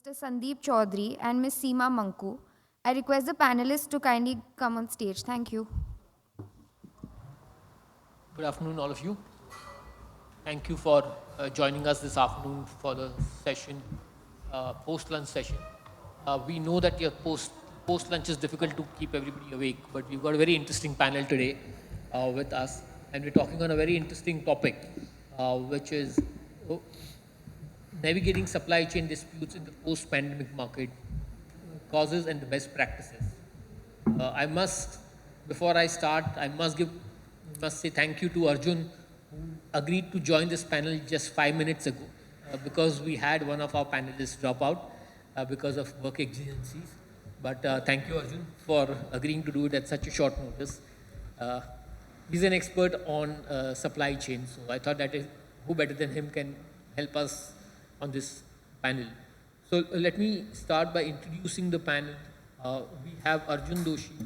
Mr. Sandeep Chowdhury and Ms. Seema Manku. I request the panelists to kindly come on stage. Thank you. Good afternoon, all of you. Thank you for joining us this afternoon for the session, post-lunch session. We know that your post-lunch is difficult to keep everybody awake, but we've got a very interesting panel today with us, and we're talking on a very interesting topic, which is navigating supply chain disputes in the post-pandemic market, causes and the best practices. Before I start, must say thank you to Arjun, who agreed to join this panel just 5 minutes ago, because we had one of our panelists drop out because of work exigencies. But thank you, Arjun, for agreeing to do it at such a short notice. He's an expert on supply chain, so I thought that who better than him can help us on this panel. So let me start by introducing the panel. We have Arjun Doshi, who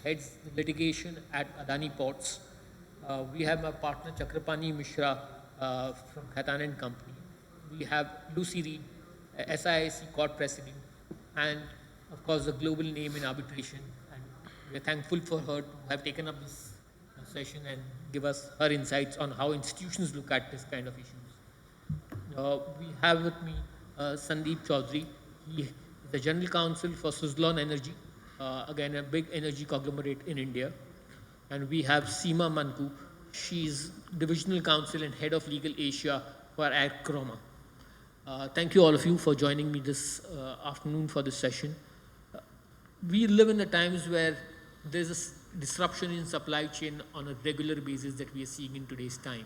heads the litigation at Adani Ports. We have my partner Chakrapani Misra from Khaitan Co. We have Lucy Reed, SIAC court president, and of course the global name in arbitration. And we're thankful for her to have taken up this session and give us her insights on how institutions look at this kind of issues. We have with me Sandeep Chowdhury. He is the General Counsel for Suzlon Energy, again a big energy conglomerate in India. And we have Seema Manku. She's Divisional Counsel and Head of Legal Asia for Croma. Thank you all of you for joining me this afternoon for this session. We live in the times where there's a disruption in supply chain on a regular basis that we are seeing in today's time.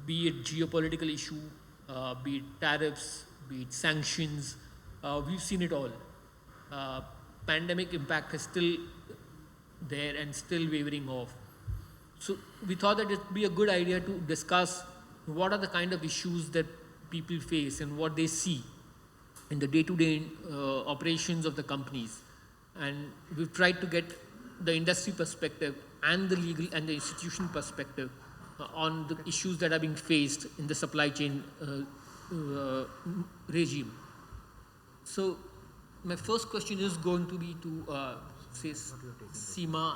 Be it geopolitical issue, be it tariffs, be it sanctions, we've seen it all. Pandemic impact is still there and still wavering off. So we thought that it'd be a good idea to discuss what are the kind of issues that people face and what they see in the day-to-day operations of the companies. And we've tried to get the industry perspective and the legal and the institution perspective on the issues that are being faced in the supply chain regime. So my first question is going to be to Seema,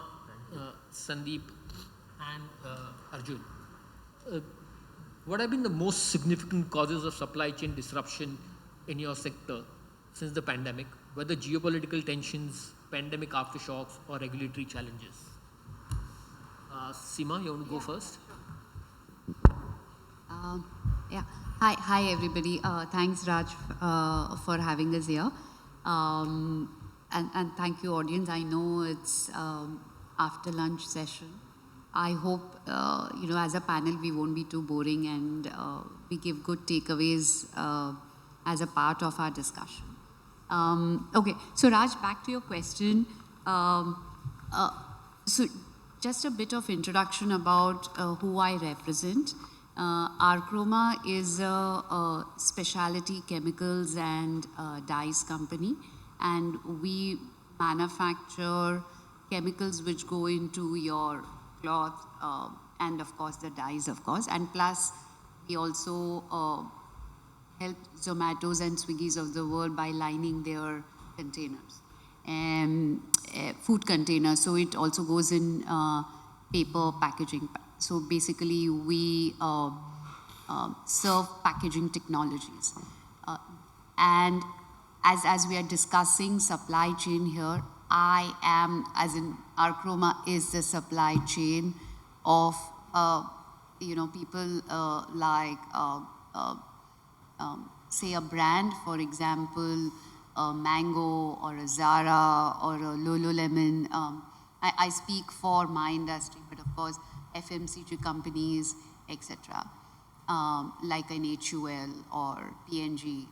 Sandeep, and Arjun. What have been the most significant causes of supply chain disruption in your sector since the pandemic, whether geopolitical tensions, pandemic aftershocks, or regulatory challenges? Seema, you want to go first? Yeah. Hi everybody. Thanks Raj for having us here. And thank you audience. I know it's after lunch session. I hope, as a panel we won't be too boring and we give good takeaways as a part of our discussion. Okay, so Raj, back to your question. So just a bit of introduction about who I represent. Croma is a specialty chemicals and dyes company, and we manufacture chemicals which go into your cloth and of course the dyes, of course, and plus we also help Zomatos and Swiggies of the world by lining their containers and food containers, so it also goes in paper packaging. So basically we serve packaging technologies, and as we are discussing supply chain here, I am, as in Croma is the supply chain of people like say a brand, for example, a Mango or a Zara or a Lululemon. I speak for my industry, but of course FMCG companies, etc. Like an HUL or P&G,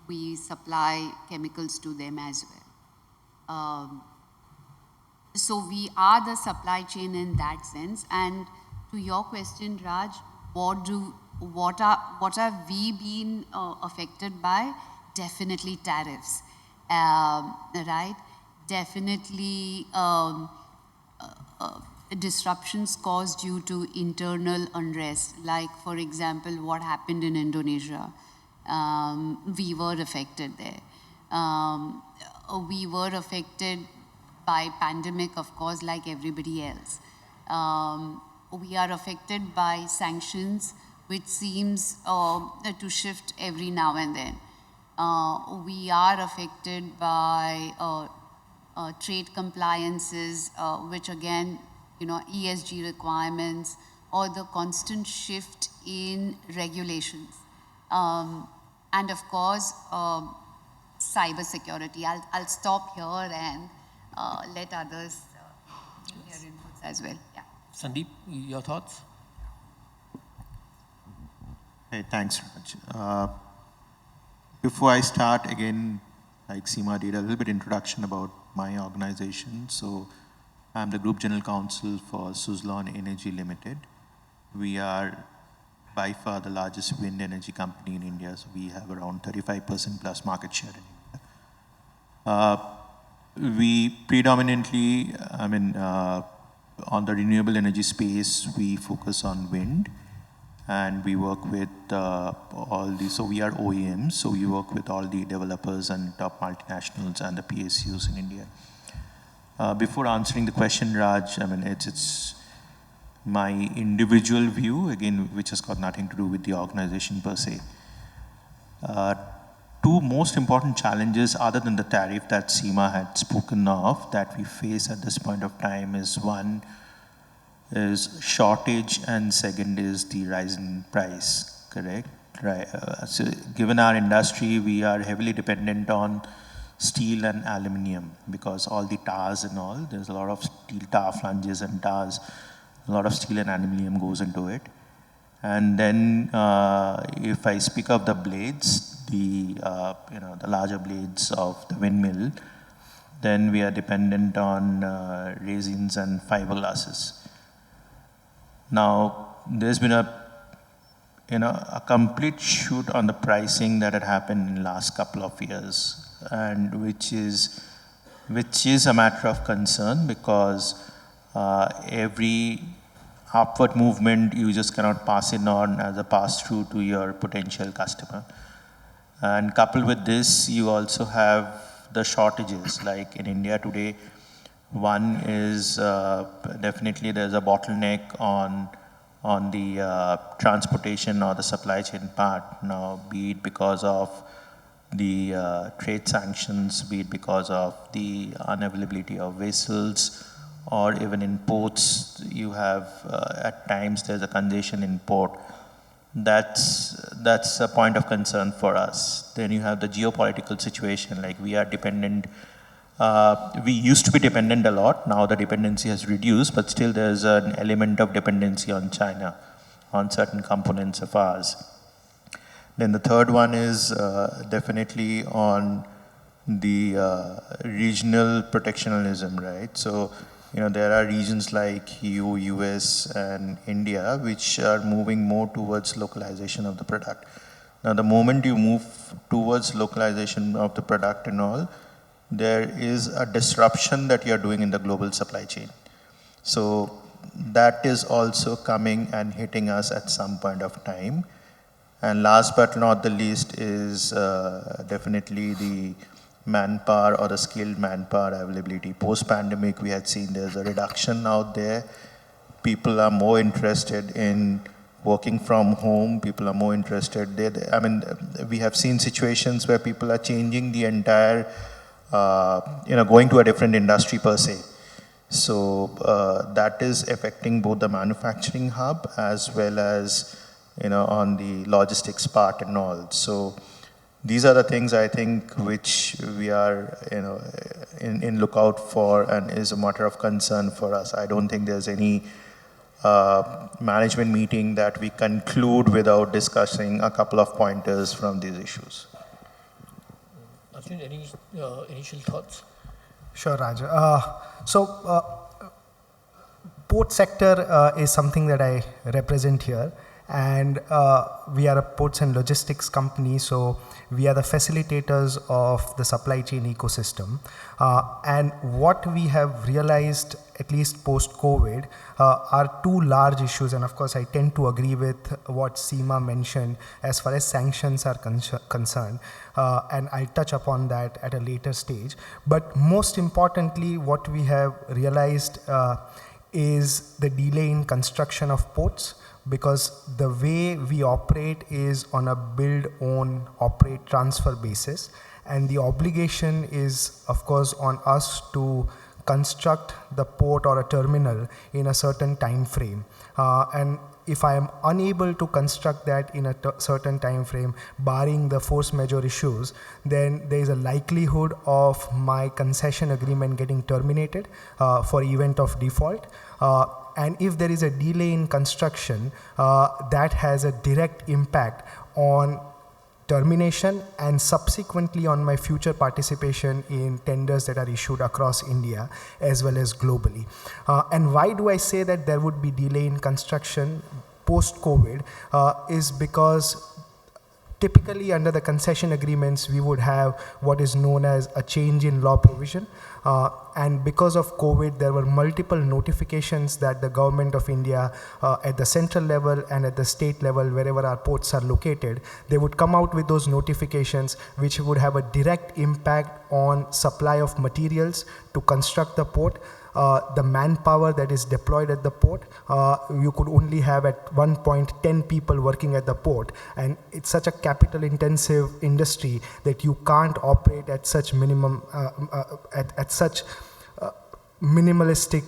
we supply chemicals to them as well. So we are the supply chain in that sense. And to your question, Raj, what are we being affected by? Definitely tariffs, right? Definitely disruptions caused due to internal unrest, like for example what happened in Indonesia. we were affected there. We were affected by pandemic, of course, like everybody else. We are affected by sanctions, which seems to shift every now and then. We are affected by trade compliances, which again, ESG requirements, or the constant shift in regulations. And of course, cyber security. I'll stop here and let others give their inputs as well. Yeah. Sandeep, your thoughts? Hey, thanks, Raj. Before I start, again, like Seema did, a little bit introduction about my organization. So I'm the Group General Counsel for Suzlon Energy Limited. We are by far the largest wind energy company in India. So we have around 35% plus market share in India. We predominantly, on the renewable energy space, we focus on wind. And we work with so we are OEMs, so we work with all the developers and top multinationals and the PSUs in India. Before answering the question, Raj, it's my individual view, again, which has got nothing to do with the organization per se. Two most important challenges other than the tariff that Seema had spoken of that we face at this point of time is one, is shortage, and second is the rise in price, correct? Right. So given our industry, we are heavily dependent on steel and aluminium because all the towers and all, there's a lot of steel tower flanges and towers, a lot of steel and aluminium goes into it. And then if I speak of the blades, the larger blades of the windmill, then we are dependent on resins and fiberglasses. Now, there's been a complete shoot on the pricing that had happened in the last couple of years, and which is a matter of concern because every upward movement you just cannot pass it on as a pass-through to your potential customer. And coupled with this, you also have the shortages. Like in India today, one is definitely there's a bottleneck on the transportation or the supply chain part now, be it because of the trade sanctions, be it because of the unavailability of vessels, or even in ports, you have at times there's a congestion in port. That's a point of concern for us. Then you have the geopolitical situation, like we are dependent. We used to be dependent a lot. Now the dependency has reduced, but still there's an element of dependency on China, on certain components of ours. Then the third one is definitely on the regional protectionism, right? So, there are regions like EU, US, and India, which are moving more towards localization of the product. Now, the moment you move towards localization of the product and all, there is a disruption that you're doing in the global supply chain. So that is also coming and hitting us at some point of time. And last but not the least is definitely the manpower or the skilled manpower availability. Post-pandemic, we had seen there's a reduction out there. People are more interested in working from home. People are more interested. We have seen situations where people are changing the entire going to a different industry per se. So that is affecting both the manufacturing hub as well as, on the logistics part and all. So these are the things I think which we are, in lookout for and is a matter of concern for us. I don't think there's any management meeting that we conclude without discussing a couple of pointers from these issues. Arjun, any initial thoughts? Sure, Raj. Port sector is something that I represent here, And we are a ports and logistics company, so we are the facilitators of the supply chain ecosystem. And what we have realized, at least post-COVID, are two large issues. And of course, I tend to agree with what Seema mentioned as far as sanctions are concerned. And I'll touch upon that at a later stage. But most importantly, what we have realized is the delay in construction of ports, because the way we operate is on a build, own, operate, transfer basis. And the obligation is, of course, on us to construct the port or a terminal in a certain time frame. And if I am unable to construct that in a certain time frame, barring the force majeure issues, then there is a likelihood of my concession agreement getting terminated for event of default. And if there is a delay in construction, that has a direct impact on termination and subsequently on my future participation in tenders that are issued across India as well as globally. And why do I say that there would be delay in construction post-COVID is because typically under the concession agreements, we would have what is known as a change in law provision. And because of COVID, there were multiple notifications that the government of India at the central level and at the state level, wherever our ports are located, they would come out with those notifications which would have a direct impact on supply of materials to construct the port. The manpower that is deployed at the port, you could only have at one point 10 people working at the port, and it's such a capital intensive industry that you can't operate at such minimum at such minimalistic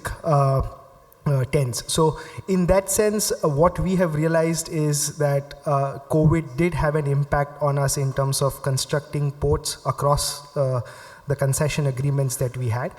tense. So in that sense, what we have realized is that COVID did have an impact on us in terms of constructing ports across the concession agreements that we had,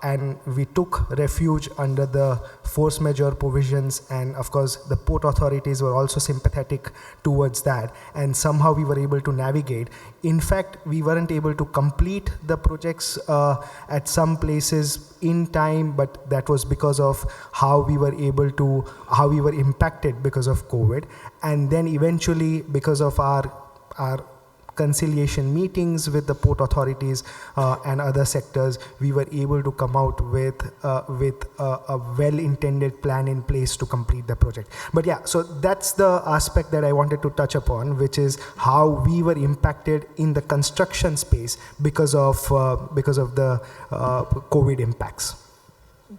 and we took refuge under the force majeure provisions, and of course the port authorities were also sympathetic towards that, and somehow we were able to navigate. In fact, we weren't able to complete the projects at some places in time, but that was because of how we were impacted because of COVID. And then eventually, because of our conciliation meetings with the port authorities and other sectors, we were able to come out with a well-intended plan in place to complete the project. But yeah, so that's the aspect that I wanted to touch upon, which is how we were impacted in the construction space because of the COVID impacts.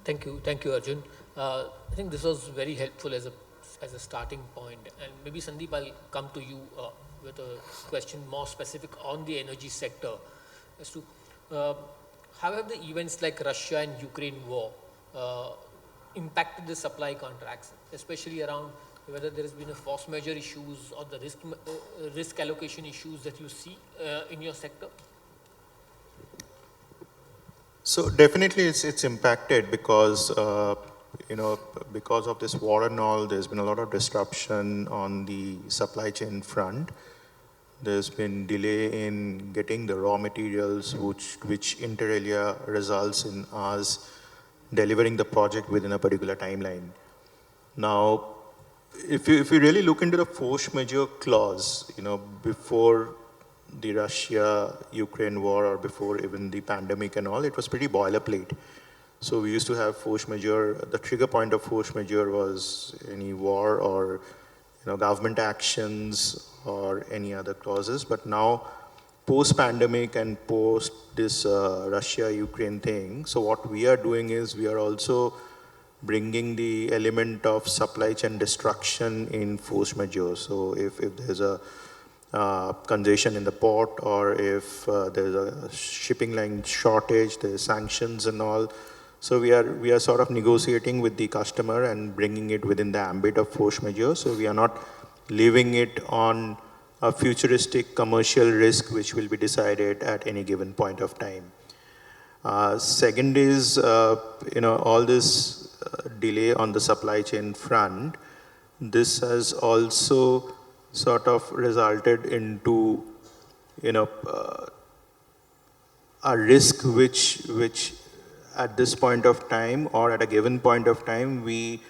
Thank you, Arjun. I think this was very helpful as a starting point, and maybe Sandeep, I'll come to you with a question more specific on the energy sector as to how have the events like Russia and Ukraine war impacted the supply contracts, especially around whether there has been a force majeure issues or the risk allocation issues that you see in your sector? So definitely it's impacted because because of this war and all, there's been a lot of disruption on the supply chain front. There's been delay in getting the raw materials, which inter alia results in us delivering the project within a particular timeline. Now, if you really look into the force majeure clause, before the Russia-Ukraine war or before even the pandemic and all, it was pretty boilerplate. So we used to have force majeure. The trigger point of force majeure was any war or government actions or any other clauses. But now, post-pandemic and post this Russia-Ukraine thing, so what we are doing is we are also bringing the element of supply chain destruction in force majeure. So if there's a congestion in the port, or if there's a shipping line shortage, there's sanctions and all. So we are sort of negotiating with the customer and bringing it within the ambit of force majeure. So we are not leaving it on a futuristic commercial risk which will be decided at any given point of time. Second is, all this delay on the supply chain front. This has also sort of resulted into, a risk which at this point of time or at a given point of time, we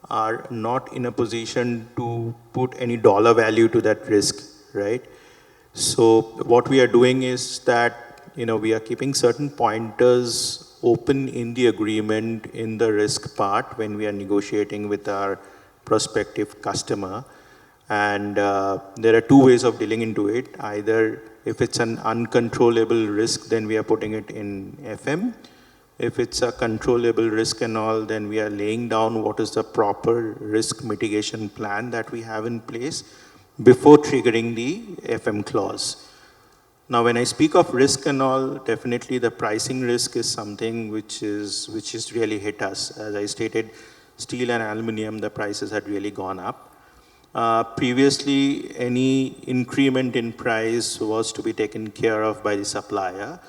are not in a position to put any dollar value to that risk, right? So what we are doing is that, we are keeping certain pointers open in the agreement in the risk part when we are negotiating with our prospective customer. And there are two ways of dealing into it. Either if it's an uncontrollable risk, then we are putting it in FM. If it's a controllable risk and all, then we are laying down what is the proper risk mitigation plan that we have in place before triggering the FM clause. Now, when I speak of risk and all, definitely the pricing risk is something which is really hit us. As I stated, steel and aluminum, the prices had really gone up. Previously, any increment in price was to be taken care of by the supplier,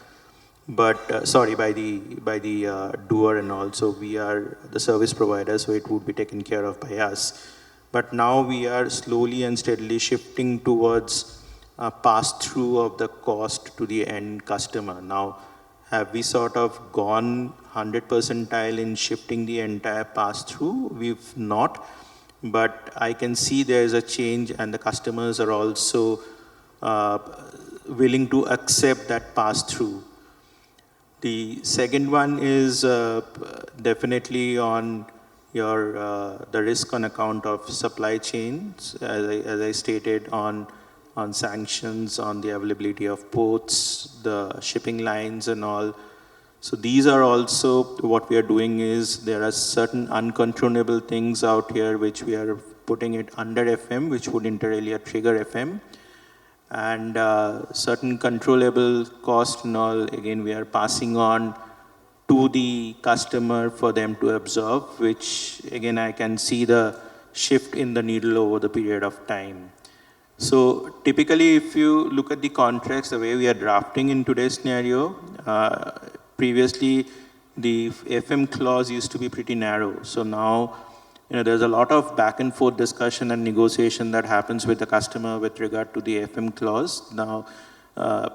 but by the doer, and also we are the service provider, so it would be taken care of by us. But now we are slowly and steadily shifting towards a pass-through of the cost to the end customer. Now, have we sort of gone 100% in shifting the entire pass-through? We've not, but I can see there is a change, and the customers are also willing to accept that pass-through. The second one is definitely on the risk on account of supply chains, as I stated, on sanctions, on the availability of ports, the shipping lines and all. So these are also what we are doing is there are certain uncontrollable things out here which we are putting it under FM, which would inter alia trigger FM. And certain controllable cost and all, again, we are passing on to the customer for them to absorb, which again, I can see the shift in the needle over the period of time. So typically, if you look at the contracts, the way we are drafting in today's scenario, previously the FM clause used to be pretty narrow. So now, there's a lot of back and forth discussion and negotiation that happens with the customer with regard to the FM clause. Now,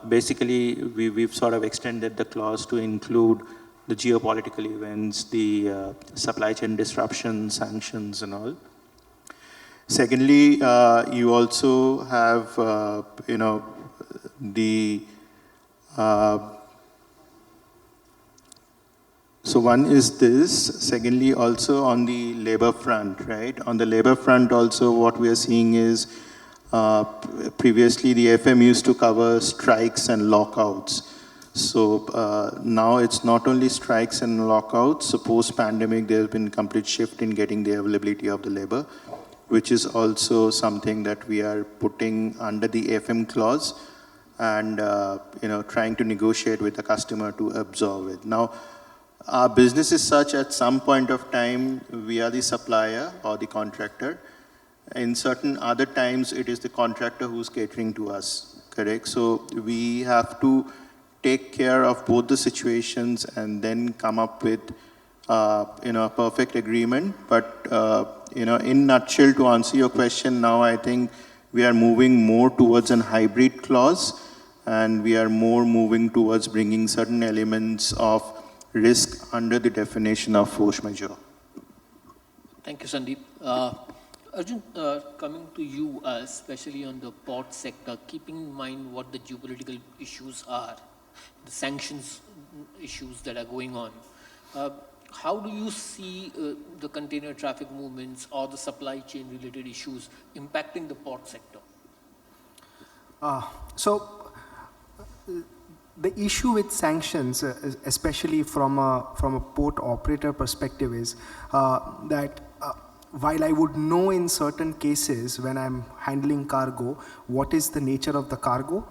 basically, we've sort of extended the clause to include the geopolitical events, the supply chain disruptions, sanctions, and all. Secondly, you also have, the so one is this. Secondly, also on the labor front, right? On the labor front also what we are seeing is previously the FM used to cover strikes and lockouts. So now it's not only strikes and lockouts. So post-pandemic there's been complete shift in getting the availability of the labor, which is also something that we are putting under the FM clause and trying to negotiate with the customer to absorb it. Now, our business is such at some point of time, we are the supplier or the contractor. In certain other times, it is the contractor who's catering to us, correct? So we have to take care of both the situations and then come up with, a perfect agreement. But, in nutshell, to answer your question now, I think we are moving more towards an hybrid clause, and we are more moving towards bringing certain elements of risk under the definition of force majeure. Thank you, Sandeep. Arjun, coming to you, especially on the port sector, keeping in mind what the geopolitical issues are, the sanctions issues that are going on, how do you see the container traffic movements or the supply chain related issues impacting the port sector? The issue with sanctions, especially from a port operator perspective, is that while I would know in certain cases when I'm handling cargo, what is the nature of the cargo,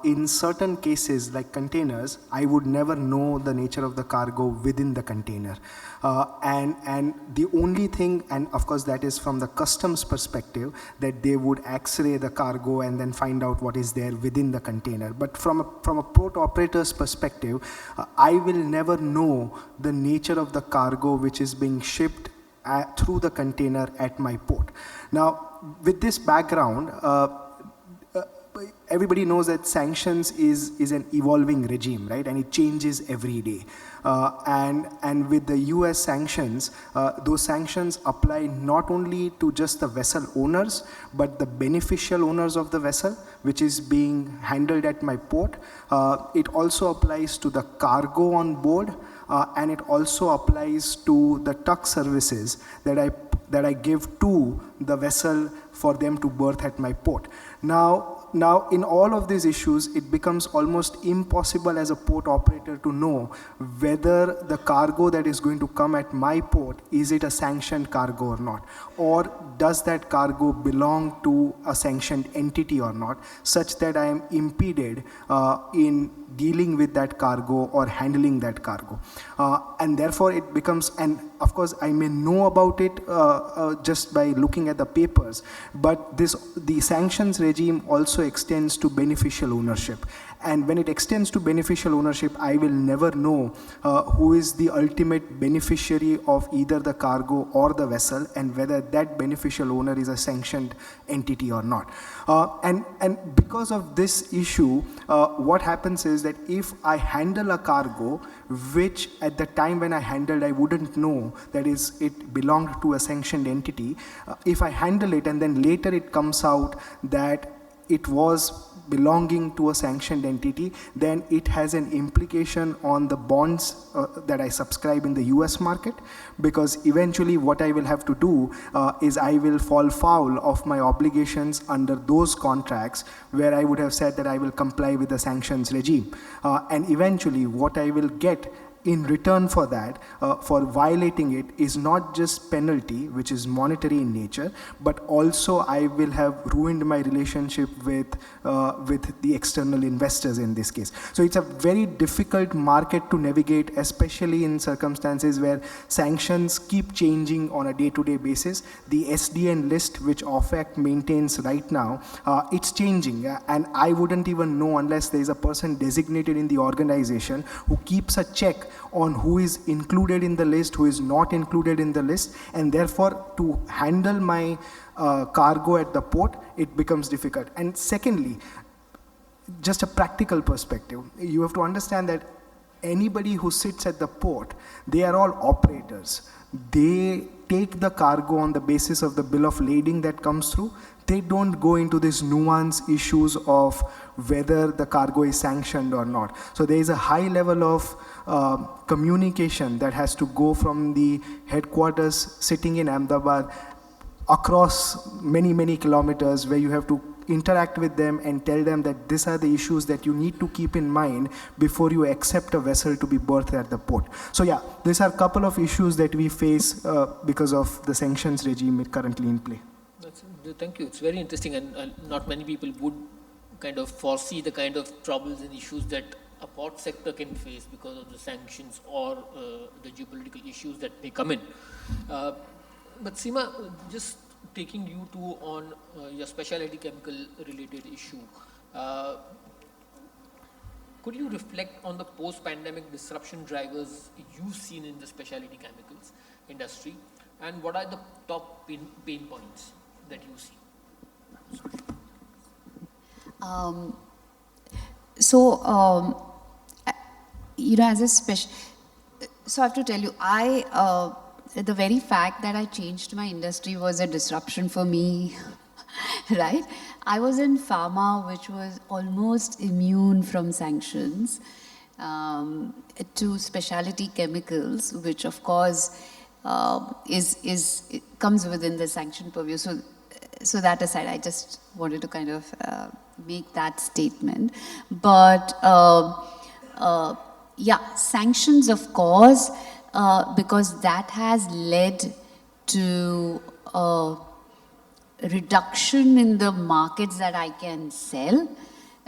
in certain cases like containers, I would never know the nature of the cargo within the container. And the only thing, and of course that is from the customs perspective, that they would X-ray the cargo and then find out what is there within the container. But from a port operator's perspective, I will never know the nature of the cargo which is being shipped through the container at my port. Now, with this background, everybody knows that sanctions is an evolving regime, right? And it changes every day. And with the US sanctions, those sanctions apply not only to just the vessel owners, but the beneficial owners of the vessel, which is being handled at my port. It also applies to the cargo on board, and it also applies to the tug services that I give to the vessel for them to berth at my port. Now, in all of these issues, it becomes almost impossible as a port operator to know whether the cargo that is going to come at my port, is it a sanctioned cargo or not? Or does that cargo belong to a sanctioned entity or not, such that I am impeded in dealing with that cargo or handling that cargo. And therefore it becomes, and of course I may know about it just by looking at the papers, but the sanctions regime also extends to beneficial ownership. And when it extends to beneficial ownership, I will never know who is the ultimate beneficiary of either the cargo or the vessel, and whether that beneficial owner is a sanctioned entity or not. And because of this issue, what happens is that if I handle a cargo, which at the time when I handled, I wouldn't know that it belonged to a sanctioned entity, if I handle it and then later it comes out that it was belonging to a sanctioned entity, then it has an implication on the bonds that I subscribe in the US market, because eventually what I will have to do is I will fall foul of my obligations under those contracts where I would have said that I will comply with the sanctions regime. And eventually what I will get in return for that, for violating it, is not just penalty, which is monetary in nature, but also I will have ruined my relationship with the external investors in this case. So it's a very difficult market to navigate, especially in circumstances where sanctions keep changing on a day-to-day basis. The SDN list, which OFAC maintains right now, it's changing, and I wouldn't even know unless there is a person designated in the organization who keeps a check on who is included in the list, who is not included in the list, and therefore to handle my cargo at the port, it becomes difficult. And secondly, just a practical perspective, you have to understand that anybody who sits at the port, they are all operators. They take the cargo on the basis of the bill of lading that comes through. They don't go into these nuanced issues of whether the cargo is sanctioned or not. So there is a high level of communication that has to go from the headquarters sitting in Ahmedabad across many, many kilometers, where you have to interact with them and tell them that these are the issues that you need to keep in mind before you accept a vessel to be berthed at the port. So yeah, these are a couple of issues that we face because of the sanctions regime currently in play. Thank you. It's very interesting, and not many people would kind of foresee the kind of troubles and issues that a port sector can face because of the sanctions or the geopolitical issues that may come in. But Seema, just taking you to on your specialty chemical related issue, could you reflect on the post-pandemic disruption drivers you've seen in the specialty chemicals industry, and what are the top pain points that you see? As a so I have to tell you, the very fact that I changed my industry was a disruption for me, right? I was in pharma, which was almost immune from sanctions, to specialty chemicals, which of course it comes within the sanction purview. So that aside, I just wanted to kind of make that statement. But yeah, sanctions, of course, because that has led to reduction in the markets that I can sell.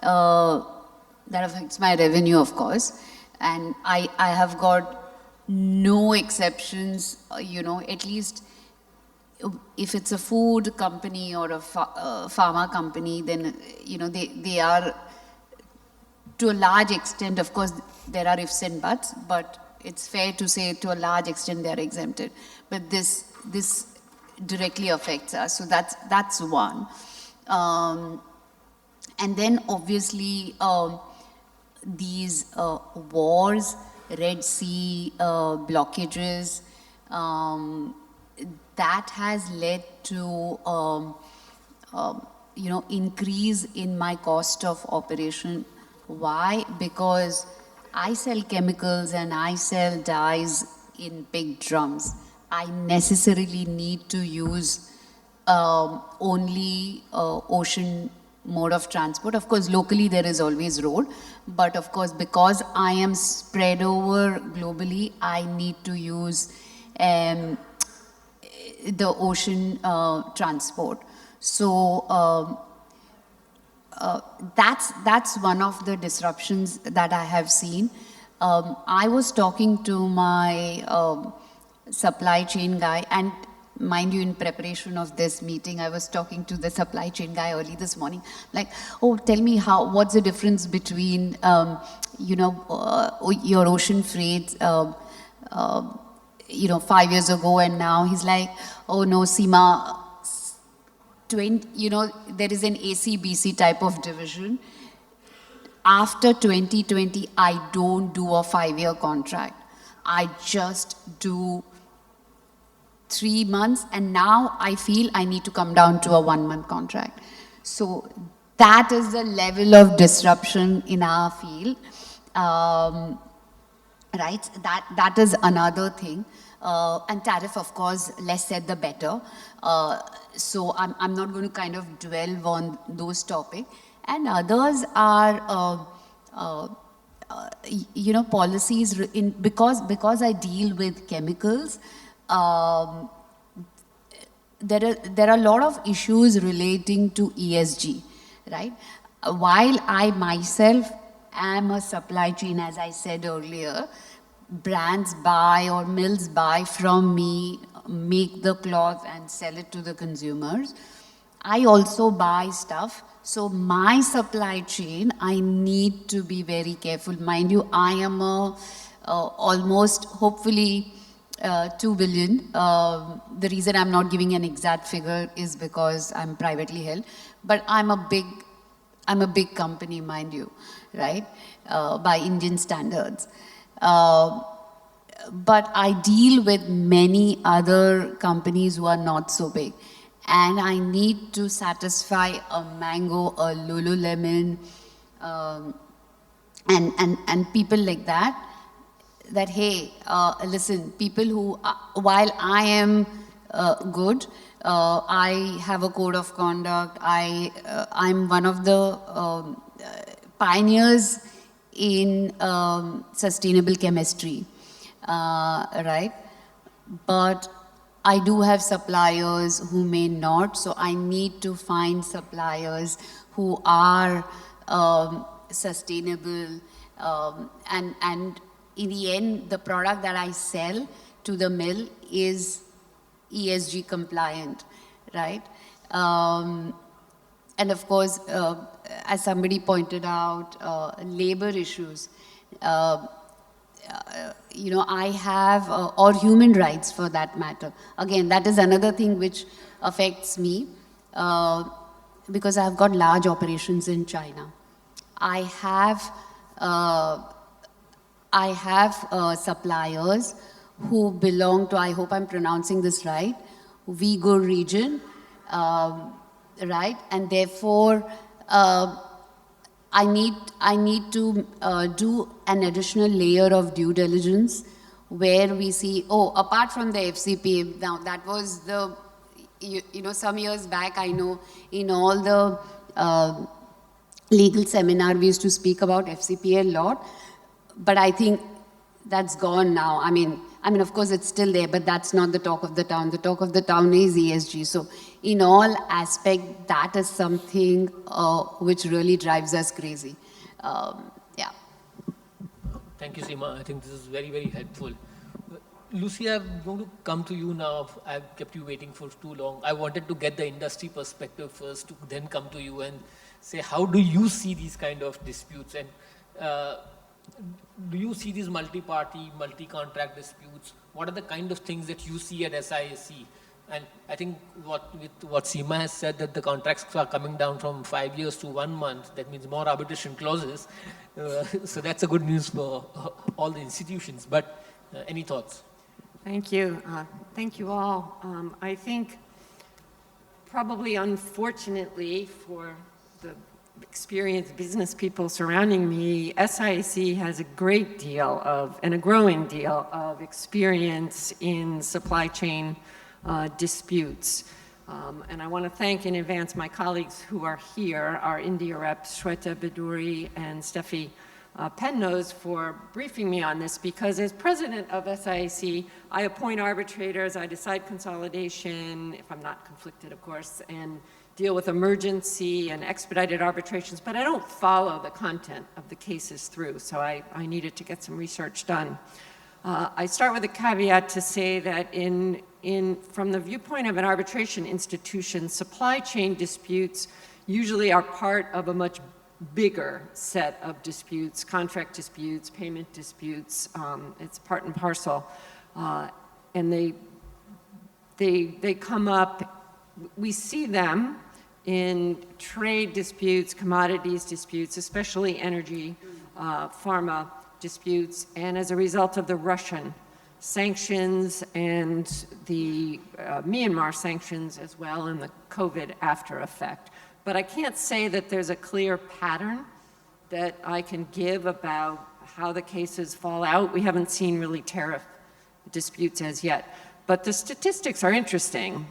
That affects my revenue, of course. And I have got no exceptions, at least if it's a food company or a pharma company, then, they are, to a large extent, of course, there are ifs and buts, but it's fair to say to a large extent they are exempted. But this directly affects us, so that's one. And then obviously these wars, Red Sea blockages, that has led to increase in my cost of operation. Why? Because I sell chemicals and I sell dyes in big drums. I necessarily need to use only ocean mode of transport. Of course, locally there is always road, but of course, because I am spread over globally, I need to use the ocean transport. So that's one of the disruptions that I have seen. I was talking to my supply chain guy, and mind you, in preparation of this meeting, I was talking to the supply chain guy early this morning, like, oh, tell me what's the difference between, your ocean freight, 5 years ago and now. He's like, oh no, Seema, there is an ACBC type of division. After 2020, I don't do a 5-year contract. I just do 3 months, and now I feel I need to come down to a 1-month contract. So that is the level of disruption in our field. Right? That is another thing. And tariff, of course, less said the better. So I'm not going to kind of dwell on those topics. And others are, policies because I deal with chemicals. There are a lot of issues relating to ESG, right? While I myself am a supply chain, as I said earlier, brands buy or mills buy from me, make the cloth and sell it to the consumers. I also buy stuff. So my supply chain, I need to be very careful. Mind you, I am almost, hopefully, 2 billion. The reason I'm not giving an exact figure is because I'm privately held. But I'm a big company, mind you, right? By Indian standards. But I deal with many other companies who are not so big. And I need to satisfy a Mango, a Lululemon, and people like that, hey, listen, people who, while I am good, I have a code of conduct, I'm one of the pioneers in sustainable chemistry, right? But I do have suppliers who may not, so I need to find suppliers who are sustainable, and in the end, the product that I sell to the mill is ESG compliant, right? And of course, as somebody pointed out, labor issues. I have, or human rights for that matter. Again, that is another thing which affects me, because I've got large operations in China. I have suppliers who belong to, I hope I'm pronouncing this right, Uyghur region, right? And therefore, I need to do an additional layer of due diligence where we see, apart from the FCPA, now that was the, some years back, I know in all the legal seminar we used to speak about FCPA a lot, but I think that's gone now. I mean, of course it's still there, but that's not the talk of the town. The talk of the town is ESG. So in all aspects, that is something which really drives us crazy. Yeah. Thank you, Seema. I think this is very, very helpful. Lucy, I'm going to come to you now. I've kept you waiting for too long. I wanted to get the industry perspective first, to then come to you and say, how do you see these kind of disputes? And do you see these multi-party, multi-contract disputes? What are the kind of things that you see at SIAC And I think what Seema has said, that the contracts are coming down from 5 years to 1 month, that means more arbitration clauses. So that's a good news for all the institutions. But any thoughts? Thank you. Thank you all. I think probably unfortunately for the experienced business people surrounding me, SIAC has a great deal of, and a growing deal of experience in supply chain disputes. And I want to thank in advance my colleagues who are here, our India reps, Shweta Biduri and Steffi Penrose, for briefing me on this, because as president of SIAC, I appoint arbitrators, I decide consolidation, if I'm not conflicted, of course, and deal with emergency and expedited arbitrations, but I don't follow the content of the cases through, so I needed to get some research done. I start with a caveat to say that from the viewpoint of an arbitration institution, supply chain disputes usually are part of a much bigger set of disputes, contract disputes, payment disputes. It's part and parcel. And they come up, we see them in trade disputes, commodities disputes, especially energy, pharma disputes, and as a result of the Russian sanctions and the Myanmar sanctions as well, and the COVID after effect. But I can't say that there's a clear pattern that I can give about how the cases fall out. We haven't seen really tariff disputes as yet. But the statistics are interesting.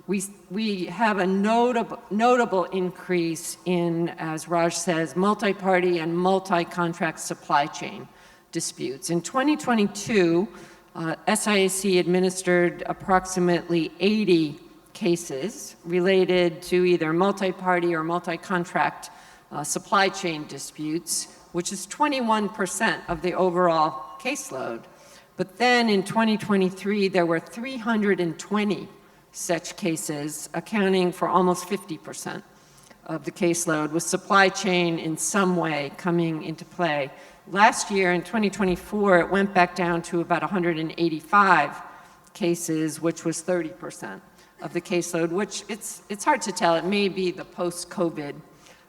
We have a notable increase in, as Raj says, multi-party and multi-contract supply chain disputes. In 2022, SIAC administered approximately 80 cases related to either multi-party or multi-contract supply chain disputes, which is 21% of the overall caseload. But then in 2023, there were 320 such cases, accounting for almost 50% of the caseload, with supply chain in some way coming into play. Last year, in 2024, it went back down to about 185 cases, which was 30% of the caseload, which it's hard to tell. It may be the post-COVID,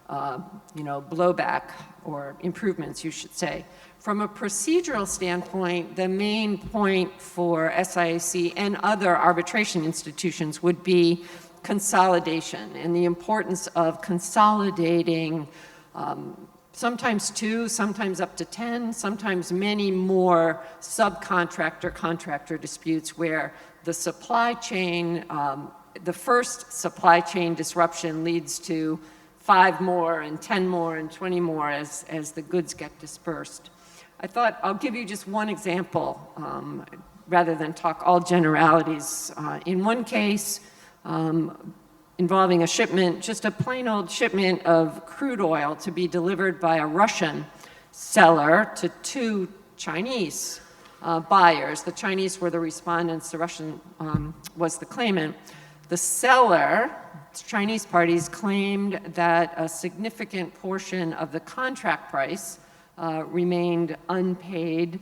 blowback or improvements, you should say. From a procedural standpoint, the main point for SIAC and other arbitration institutions would be consolidation and the importance of consolidating sometimes 2, sometimes up to 10, sometimes many more subcontractor-contractor disputes where the supply chain, the first supply chain disruption leads to 5 more and 10 more and 20 more as the goods get dispersed. I thought I'll give you just one example rather than talk all generalities. In one case involving a shipment, just a plain old shipment of crude oil to be delivered by a Russian seller to 2 Chinese buyers. The Chinese were the respondents, the Russian was the claimant. The seller, Chinese parties, claimed that a significant portion of the contract price remained unpaid.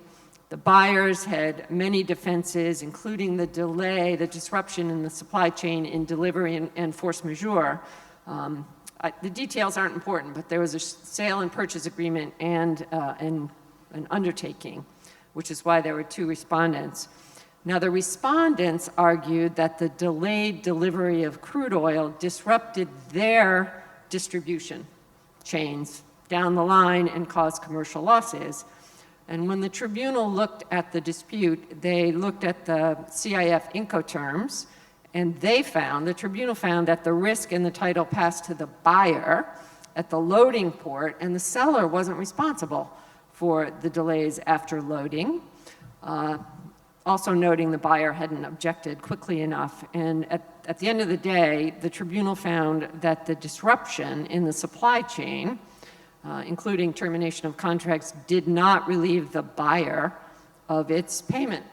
The buyers had many defenses, including the delay, the disruption in the supply chain in delivery and force majeure. The details aren't important, but there was a sale and purchase agreement and an undertaking, which is why there were 2 respondents. Now, the respondents argued that the delayed delivery of crude oil disrupted their distribution chains down the line and caused commercial losses. And when the tribunal looked at the dispute, they looked at the CIF Incoterms, and the tribunal found that the risk and the title passed to the buyer at the loading port, and the seller wasn't responsible for the delays after loading. Also noting the buyer hadn't objected quickly enough. And at the end of the day, the tribunal found that the disruption in the supply chain, including termination of contracts, did not relieve the buyer of its payment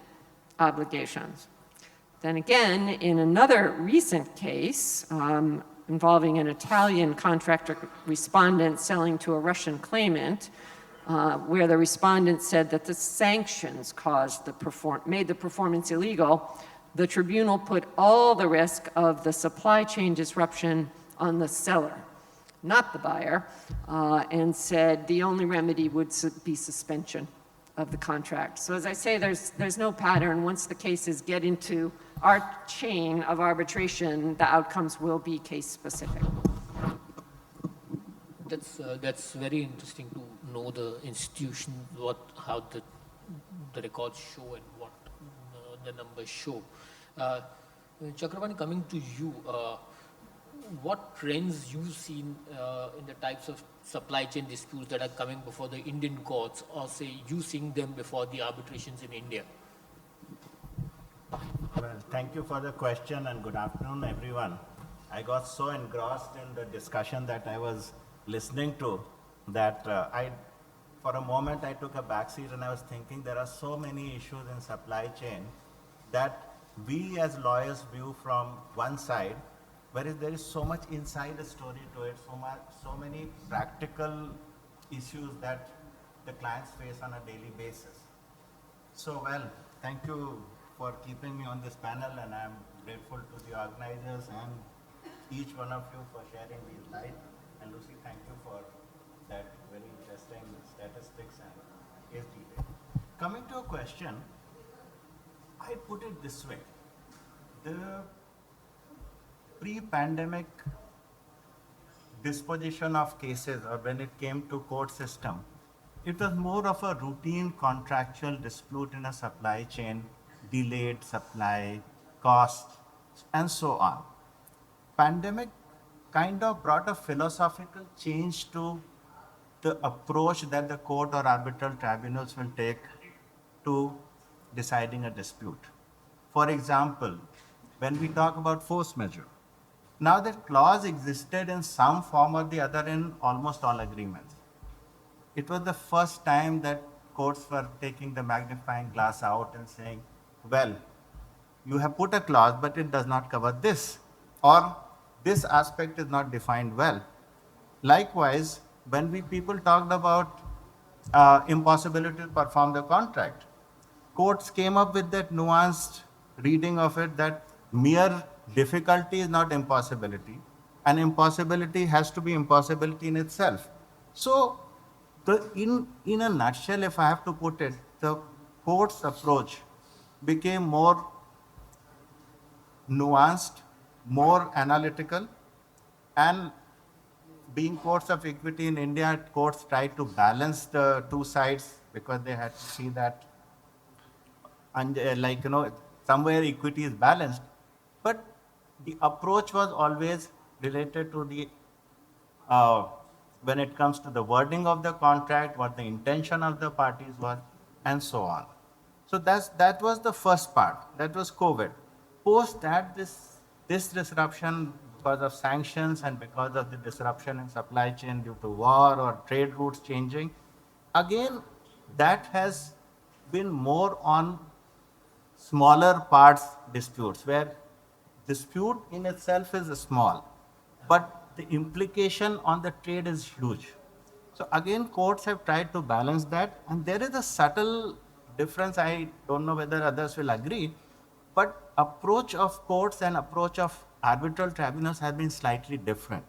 obligations. Then again, in another recent case involving an Italian contractor respondent selling to a Russian claimant, where the respondent said that the sanctions made the performance illegal, the tribunal put all the risk of the supply chain disruption on the seller, not the buyer, and said the only remedy would be suspension of the contract. So as I say, there's no pattern. Once the cases get into our chain of arbitration, the outcomes will be case specific. That's very interesting to know the institution, how the records show and what the numbers show. Chakrapani, coming to you, what trends you've seen in the types of supply chain disputes that are coming before the Indian courts, or say you seeing them before the arbitrations in India? Well, thank you for the question and good afternoon, everyone. I got so engrossed in the discussion that I was listening to that for a moment, I took a backseat and I was thinking there are so many issues in supply chain that we as lawyers view from one side, whereas there is so much inside the story to it, so many practical issues that the clients face on a daily basis. So, well, thank you for keeping me on this panel, and I'm grateful to the organizers and each one of you for sharing these light. And Lucy, thank you for that very interesting statistics and case detail. Coming to a question, I put it this way. The pre-pandemic disposition of cases, or when it came to court system, it was more of a routine contractual dispute in a supply chain, delayed supply, costs, and so on. Pandemic kind of brought a philosophical change to the approach that the court or arbitral tribunals will take to deciding a dispute. For example, when we talk about force majeure, now that clause existed in some form or the other in almost all agreements. It was the first time that courts were taking the magnifying glass out and saying, well, you have put a clause, but it does not cover this, or this aspect is not defined well. Likewise, when people talked about impossibility to perform the contract, courts came up with that nuanced reading of it that mere difficulty is not impossibility, and impossibility has to be impossibility in itself. So, in a nutshell, if I have to put it, the court's approach became more nuanced, more analytical, and being courts of equity in India, courts tried to balance the two sides because they had to see that, somewhere equity is balanced. But the approach was always related to the, when it comes to the wording of the contract, what the intention of the parties was, and so on. So that was the first part. That was COVID. Post that, this disruption because of sanctions and because of the disruption in supply chain due to war or trade routes changing, again, that has been more on smaller parts disputes, where dispute in itself is small, but the implication on the trade is huge. So again, courts have tried to balance that, and there is a subtle difference. I don't know whether others will agree, but approach of courts and approach of arbitral tribunals have been slightly different.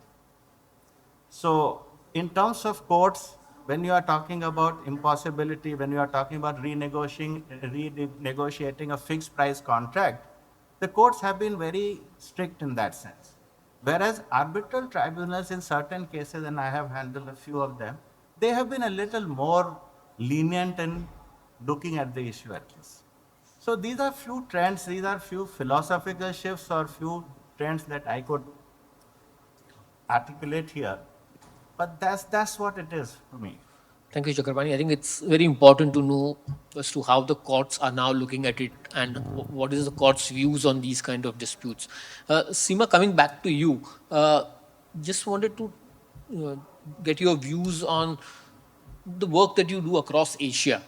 So in terms of courts, when you are talking about impossibility, when you are talking about renegotiating a fixed price contract, the courts have been very strict in that sense. Whereas arbitral tribunals in certain cases, and I have handled a few of them, they have been a little more lenient in looking at the issue at least. So these are few trends, these are few philosophical shifts or few trends that I could articulate here. But that's what it is to me. Thank you, Chakrapani. I think it's very important to know as to how the courts are now looking at it and what is the court's views on these kind of disputes. Seema, coming back to you, just wanted to get your views on the work that you do across Asia.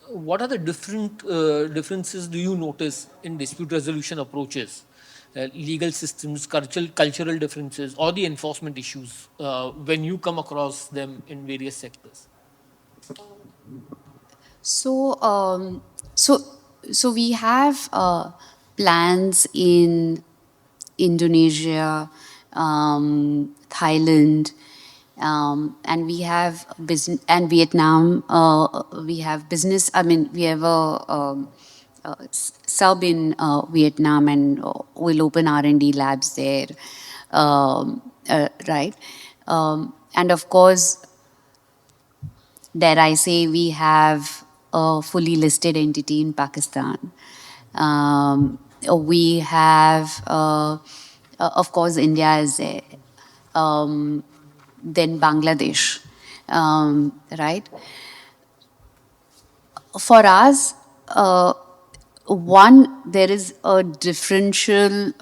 What are the differences do you notice in dispute resolution approaches, legal systems, cultural differences, or the enforcement issues when you come across them in various sectors? So we have plans in Indonesia, Thailand, and we have business, and Vietnam. We have business. I mean, we have a sub in Vietnam, and we'll open R&D labs there, right? And of course, dare I say, we have a fully listed entity in Pakistan. We have, of course, India is there. Then Bangladesh, right? For us, one, there is a differential,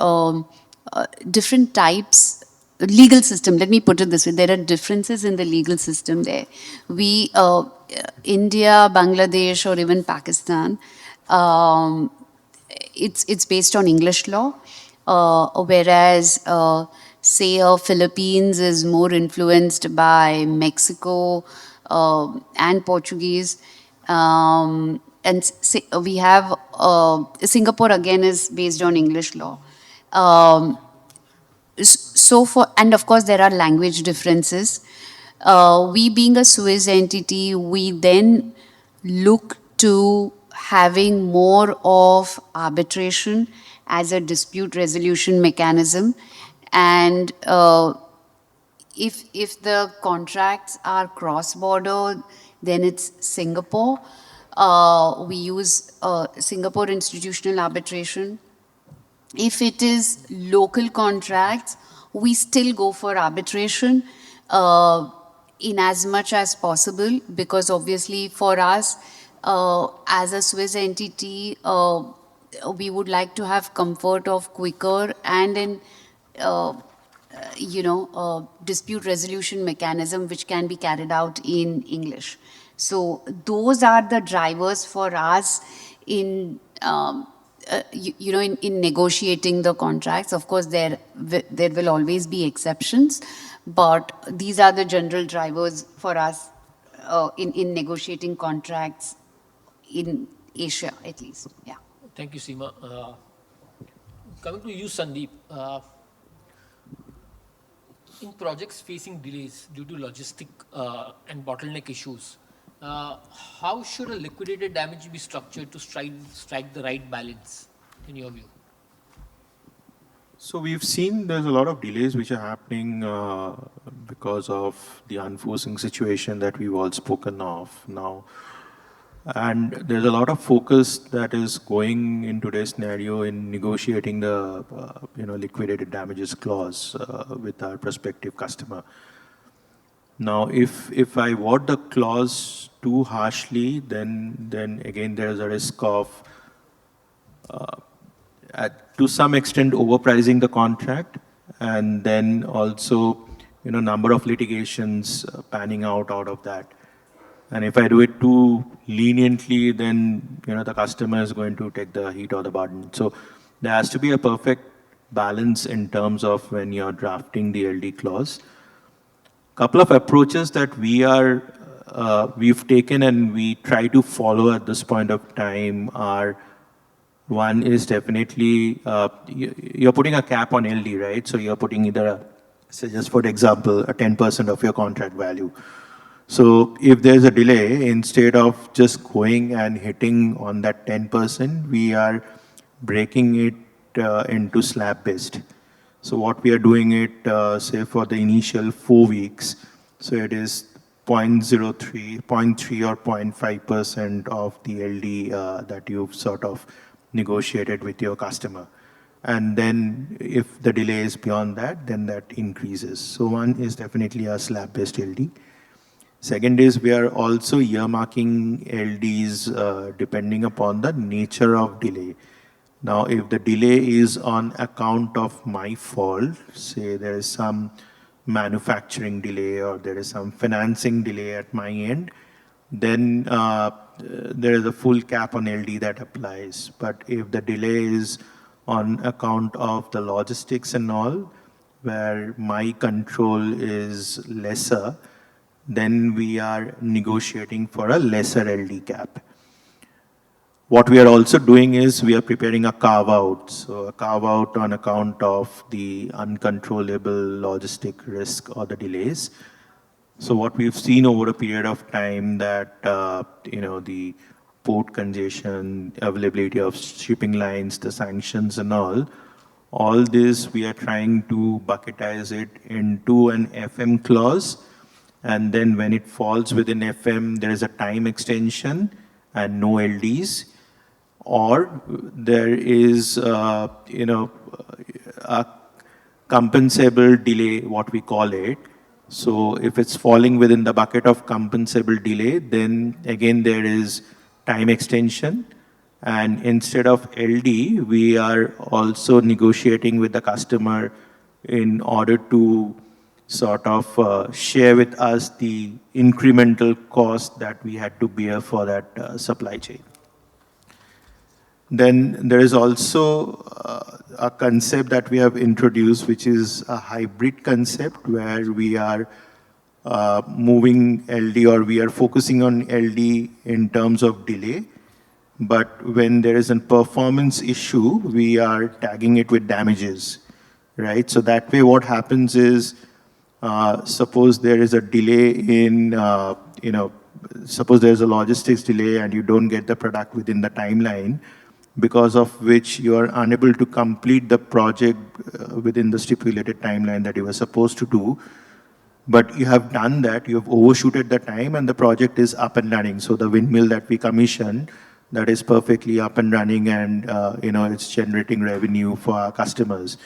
different types, legal system, let me put it this way, there are differences in the legal system there. We, India, Bangladesh, or even Pakistan, it's based on English law, whereas, say, Philippines is more influenced by Mexico and Portuguese. And we have Singapore again is based on English law. So for, and of course there are language differences. We being a Swiss entity, we then look to having more of arbitration as a dispute resolution mechanism. And if the contracts are cross-border, then it's Singapore. We use Singapore institutional arbitration. If it is local contracts, we still go for arbitration in as much as possible, because obviously for us, as a Swiss entity, we would like to have comfort of quicker and in dispute resolution mechanism which can be carried out in English. So those are the drivers for us in in negotiating the contracts. Of course, there will always be exceptions, but these are the general drivers for us in negotiating contracts in Asia, at least. Yeah. Thank you, Seema. Coming to you, Sandeep. In projects facing delays due to logistic and bottleneck issues, how should a liquidated damage be structured to strike the right balance, in your view? So we've seen there's a lot of delays which are happening because of the unforeseen situation that we've all spoken of now. And there's a lot of focus that is going in today's scenario in negotiating the liquidated damages clause with our prospective customer. Now, if I word the clause too harshly, then again there is a risk of to some extent overpricing the contract, and then also number of litigations panning out of that. And if I do it too leniently, then the customer is going to take the heat or the burden. So there has to be a perfect balance in terms of when you're drafting the LD clause. Couple of approaches that we've taken and we try to follow at this point of time are, one is definitely you're putting a cap on LD, right? So you're putting either, say just for example, a 10% of your contract value. So if there's a delay, instead of just going and hitting on that 10%, we are breaking it into slab-based. So what we are doing it, say for the initial 4 weeks, so it is 0.03, 0.3 or 0.5% of the LD that you've sort of negotiated with your customer. And then if the delay is beyond that, then that increases. So one is definitely a slab-based LD. Second is we are also earmarking LDs depending upon the nature of delay. Now, if the delay is on account of my fault, say there is some manufacturing delay or there is some financing delay at my end, then there is a full cap on LD that applies. But if the delay is on account of the logistics and all, where my control is lesser, then we are negotiating for a lesser LD cap. What we are also doing is we are preparing a carve-out. So a carve-out on account of the uncontrollable logistic risk or the delays. So what we've seen over a period of time that, the port congestion, availability of shipping lines, the sanctions and all this we are trying to bucketize it into an FM clause. And then when it falls within FM, there is a time extension and no LDs. Or there is, a compensable delay, what we call it. So if it's falling within the bucket of compensable delay, then again there is time extension. And instead of LD, we are also negotiating with the customer in order to sort of share with us the incremental cost that we had to bear for that supply chain. Then there is also a concept that we have introduced, which is a hybrid concept where we are moving LD or we are focusing on LD in terms of delay. But when there is a performance issue, we are tagging it with damages, right? So that way what happens is, suppose there is a delay in, suppose there's a logistics delay and you don't get the product within the timeline, because of which you are unable to complete the project within the stipulated timeline that you were supposed to do. But you have done that, you have overshooted the time and the project is up and running. So the windmill that we commissioned, that is perfectly up and running and it's generating revenue for our customers.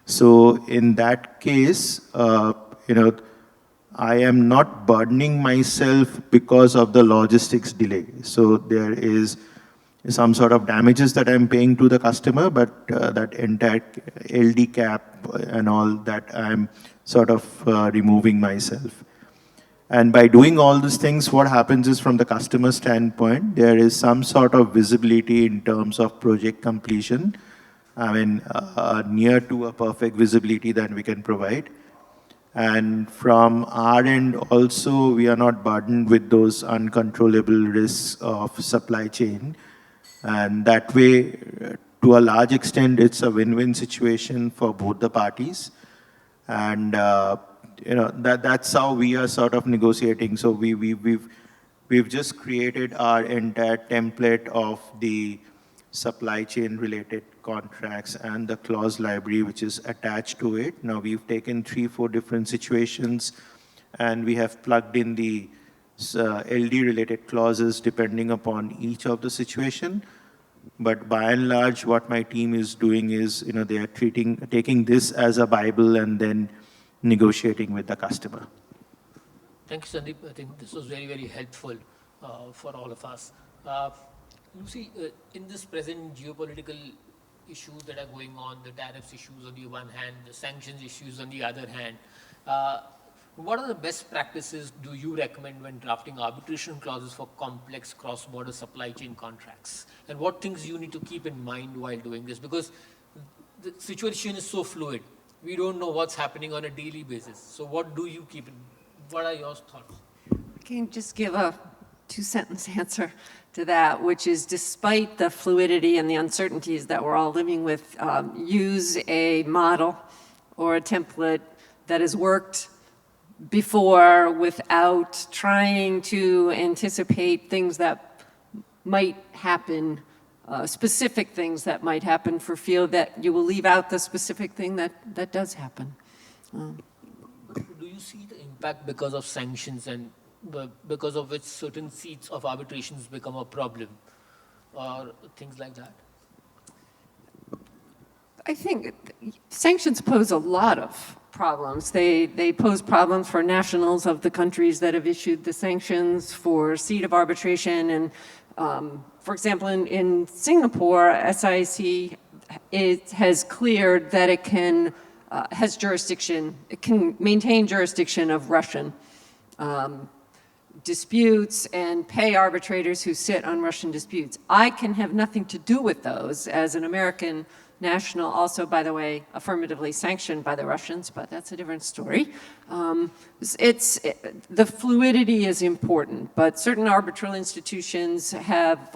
So in that case, I am not burdening myself because of the logistics delay. So there is some sort of damages that I'm paying to the customer, but that entire LD cap and all that I'm sort of removing myself. And by doing all these things, what happens is from the customer standpoint, there is some sort of visibility in terms of project completion. I mean, near to a perfect visibility that we can provide. And from our end also, we are not burdened with those uncontrollable risks of supply chain. And that way, to a large extent, it's a win-win situation for both the parties. And that's how we are sort of negotiating. So we've just created our entire template of the supply chain related contracts and the clause library which is attached to it. Now we've taken 3-4 different situations and we have plugged in the LD related clauses depending upon each of the situation. But by and large, what my team is doing is, they are taking this as a Bible and then negotiating with the customer. Thank you, Sandeep. I think this was very, very helpful for all of us. You see, in this present geopolitical issues that are going on, the tariffs issues on the one hand, the sanctions issues on the other hand, what are the best practices do you recommend when drafting arbitration clauses for complex cross-border supply chain contracts? And what things you need to keep in mind while doing this? Because the situation is so fluid. We don't know what's happening on a daily basis. So what do you keep in? What are your thoughts? I can just give a 2-sentence answer to that, which is despite the fluidity and the uncertainties that we're all living with, use a model or a template that has worked before without trying to anticipate things that might happen, specific things that might happen for fear that you will leave out the specific thing that does happen. Do you see the impact because of sanctions and because of which certain seats of arbitrations become a problem or things like that? I think sanctions pose a lot of problems. They pose problems for nationals of the countries that have issued the sanctions, for seat of arbitration. And for example, in Singapore, SIAC has cleared that it can, has jurisdiction, it can maintain jurisdiction of Russian disputes and pay arbitrators who sit on Russian disputes. I can have nothing to do with those as an American national, also, by the way, affirmatively sanctioned by the Russians, but that's a different story. The fluidity is important, but certain arbitral institutions have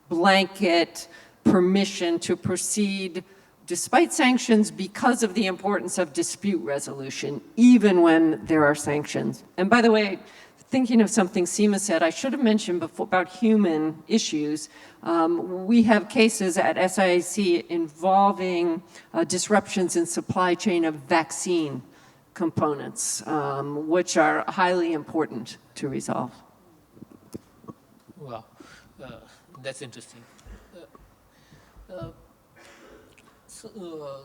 blanket permission to proceed despite sanctions because of the importance of dispute resolution, even when there are sanctions. And by the way, thinking of something Seema said, I should have mentioned before about human issues. We have cases at SIAC involving disruptions in supply chain of vaccine components, which are highly important to resolve. Wow, that's interesting.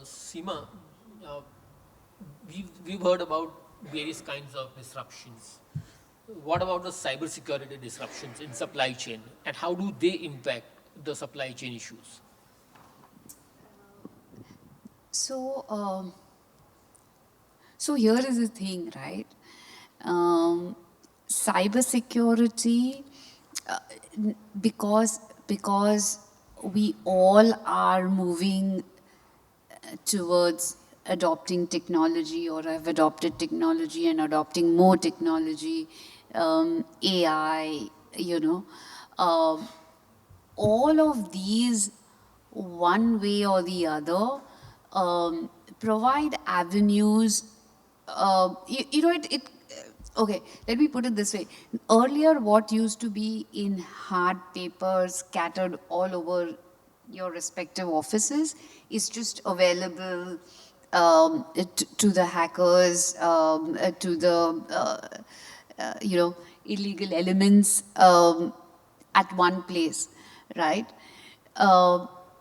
Seema, we've heard about various kinds of disruptions. What about the cybersecurity disruptions in supply chain, and how do they impact the supply chain issues? So, so here is the thing, right? Cybersecurity, because we all are moving towards adopting technology or have adopted technology and adopting more technology, AI, all of these, one way or the other, provide avenues. Okay, let me put it this way. Earlier, what used to be in hard paper scattered all over your respective offices is just available to the hackers, to the illegal elements at one place, right?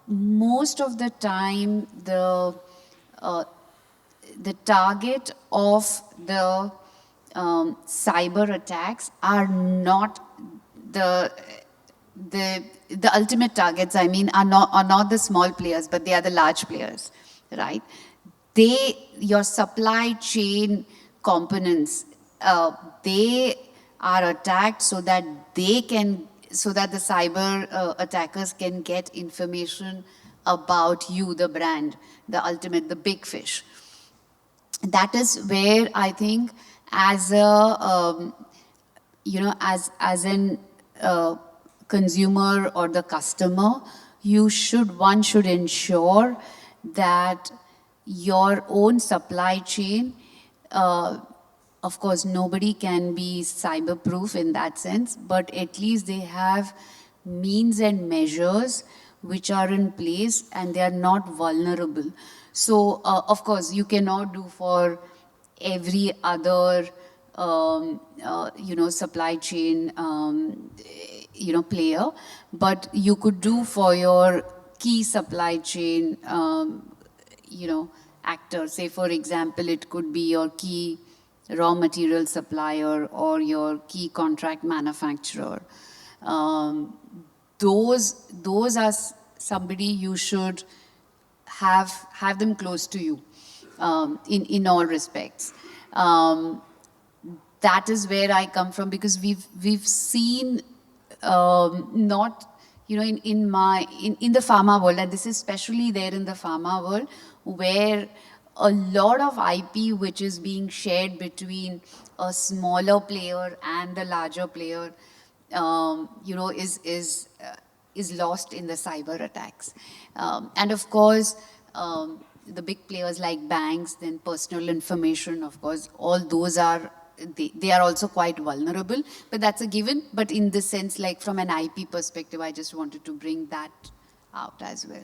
Most of the time, the target of the cyber attacks are not the ultimate targets. I mean, are not the small players, but they are the large players, right? Your supply chain components, they are attacked so that the cyber attackers can get information about you, the brand, the big fish. That is where I think, as a as an consumer or the customer, one should ensure that your own supply chain, of course, nobody can be cyber-proof in that sense, but at least they have means and measures which are in place and they are not vulnerable. So, of course, you cannot do for every other, supply chain, player, but you could do for your key supply chain, actor. Say, for example, it could be your key raw material supplier or your key contract manufacturer. Those are somebody you should have them close to you, in all respects. That is where I come from, because we've seen not in the pharma world, and this is especially there in the pharma world, where a lot of IP which is being shared between a smaller player and the larger player, is lost in the cyber attacks. And of course, the big players like banks, then personal information, of course, all those are, they are also quite vulnerable, but that's a given. But in this sense, like from an IP perspective, I just wanted to bring that out as well.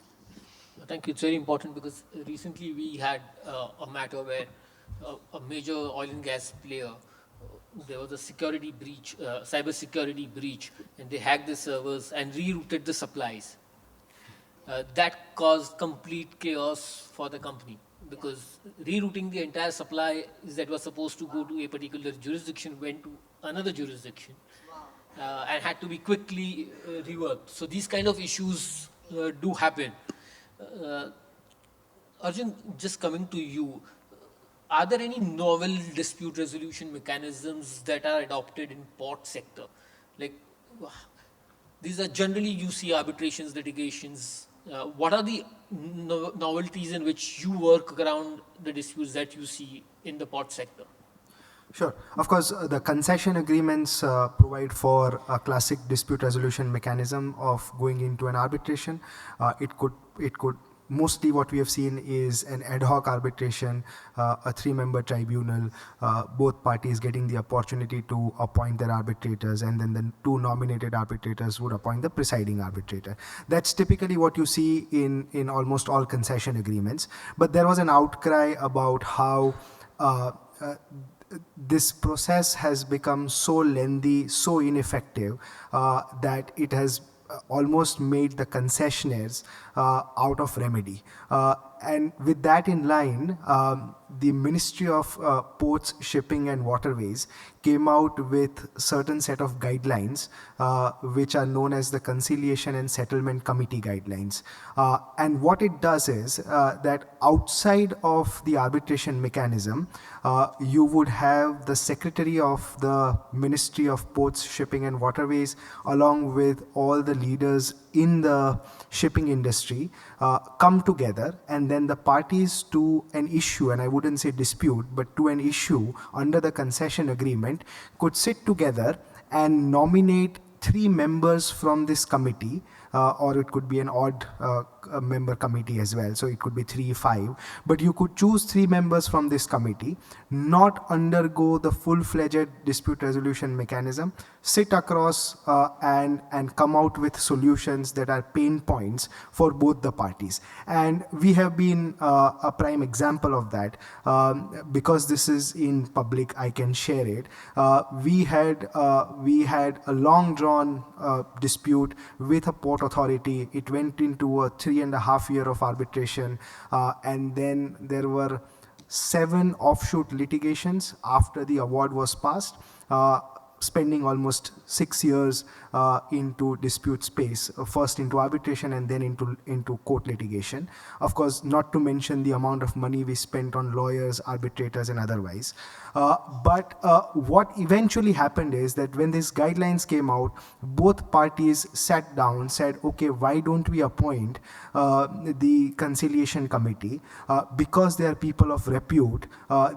Thank you. It's very important, because recently we had a matter where a major oil and gas player, there was a security breach, cyber security breach, and they hacked the servers and rerouted the supplies. That caused complete chaos for the company, because rerouting the entire supply that was supposed to go to a particular jurisdiction went to another jurisdiction, and had to be quickly reworked. So these kind of issues do happen. Arjun, just coming to you, are there any novel dispute resolution mechanisms that are adopted in port sector? Like, these are generally, you see arbitrations, litigations what are the novelties in which you work around the disputes that you see in the port sector? Sure. Of course, the concession agreements provide for a classic dispute resolution mechanism of going into an arbitration. It could mostly what we have seen is an ad hoc arbitration, a 3-member tribunal, both parties getting the opportunity to appoint their arbitrators, and then the 2 nominated arbitrators would appoint the presiding arbitrator. That's typically what you see in almost all concession agreements. But there was an outcry about how this process has become so lengthy, so ineffective, that it has almost made the concessionaires out of remedy. And with that in line, the Ministry of Ports, Shipping and Waterways came out with certain set of guidelines, which are known as the Conciliation and Settlement Committee guidelines. And what it does is that outside of the arbitration mechanism, you would have the Secretary of the Ministry of Ports, Shipping and Waterways, along with all the leaders in the shipping industry, come together, and then the parties to an issue, and I wouldn't say dispute, but to an issue under the concession agreement, could sit together and nominate 3 members from this committee, or it could be an odd member committee as well. So it could be 3, 5, but you could choose 3 members from this committee, not undergo the full-fledged dispute resolution mechanism, sit across and come out with solutions that are pain points for both the parties. And we have been a prime example of that. Because this is in public, I can share it. We had a long-drawn dispute with a port authority. It went into a 3.5 year of arbitration, and then there were 7 offshoot litigations after the award was passed, spending almost 6 years into dispute space, first into arbitration and then into court litigation. Of course, not to mention the amount of money we spent on lawyers, arbitrators and otherwise. But what eventually happened is that when these guidelines came out, both parties sat down, said, okay, why don't we appoint the conciliation committee? Because they are people of repute,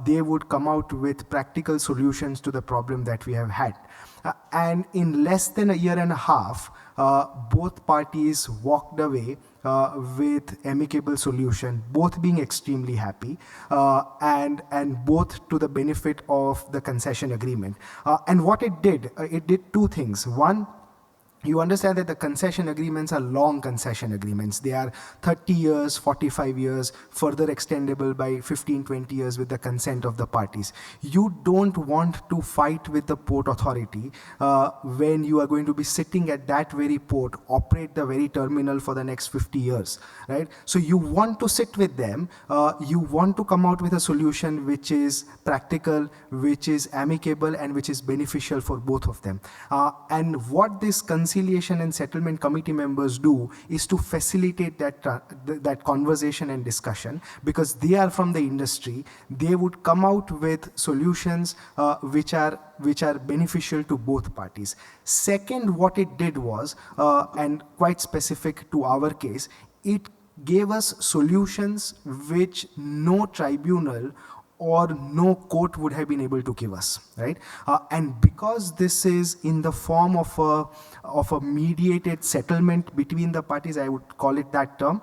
they would come out with practical solutions to the problem that we have had. And in less than a year and a half, both parties walked away with amicable solution, both being extremely happy, and both to the benefit of the concession agreement. And what it did 2 things. One, you understand that the concession agreements are long concession agreements. They are 30 years, 45 years, further extendable by 15, 20 years with the consent of the parties. You don't want to fight with the port authority when you are going to be sitting at that very port, operate the very terminal for the next 50 years, right? So you want to sit with them, you want to come out with a solution which is practical, which is amicable, and which is beneficial for both of them. And what this Conciliation and Settlement Committee members do is to facilitate that conversation and discussion, because they are from the industry. They would come out with solutions which are beneficial to both parties. Second, what it did was, and quite specific to our case, it gave us solutions which no tribunal or no court would have been able to give us, right? And because this is in the form of a mediated settlement between the parties, I would call it that term,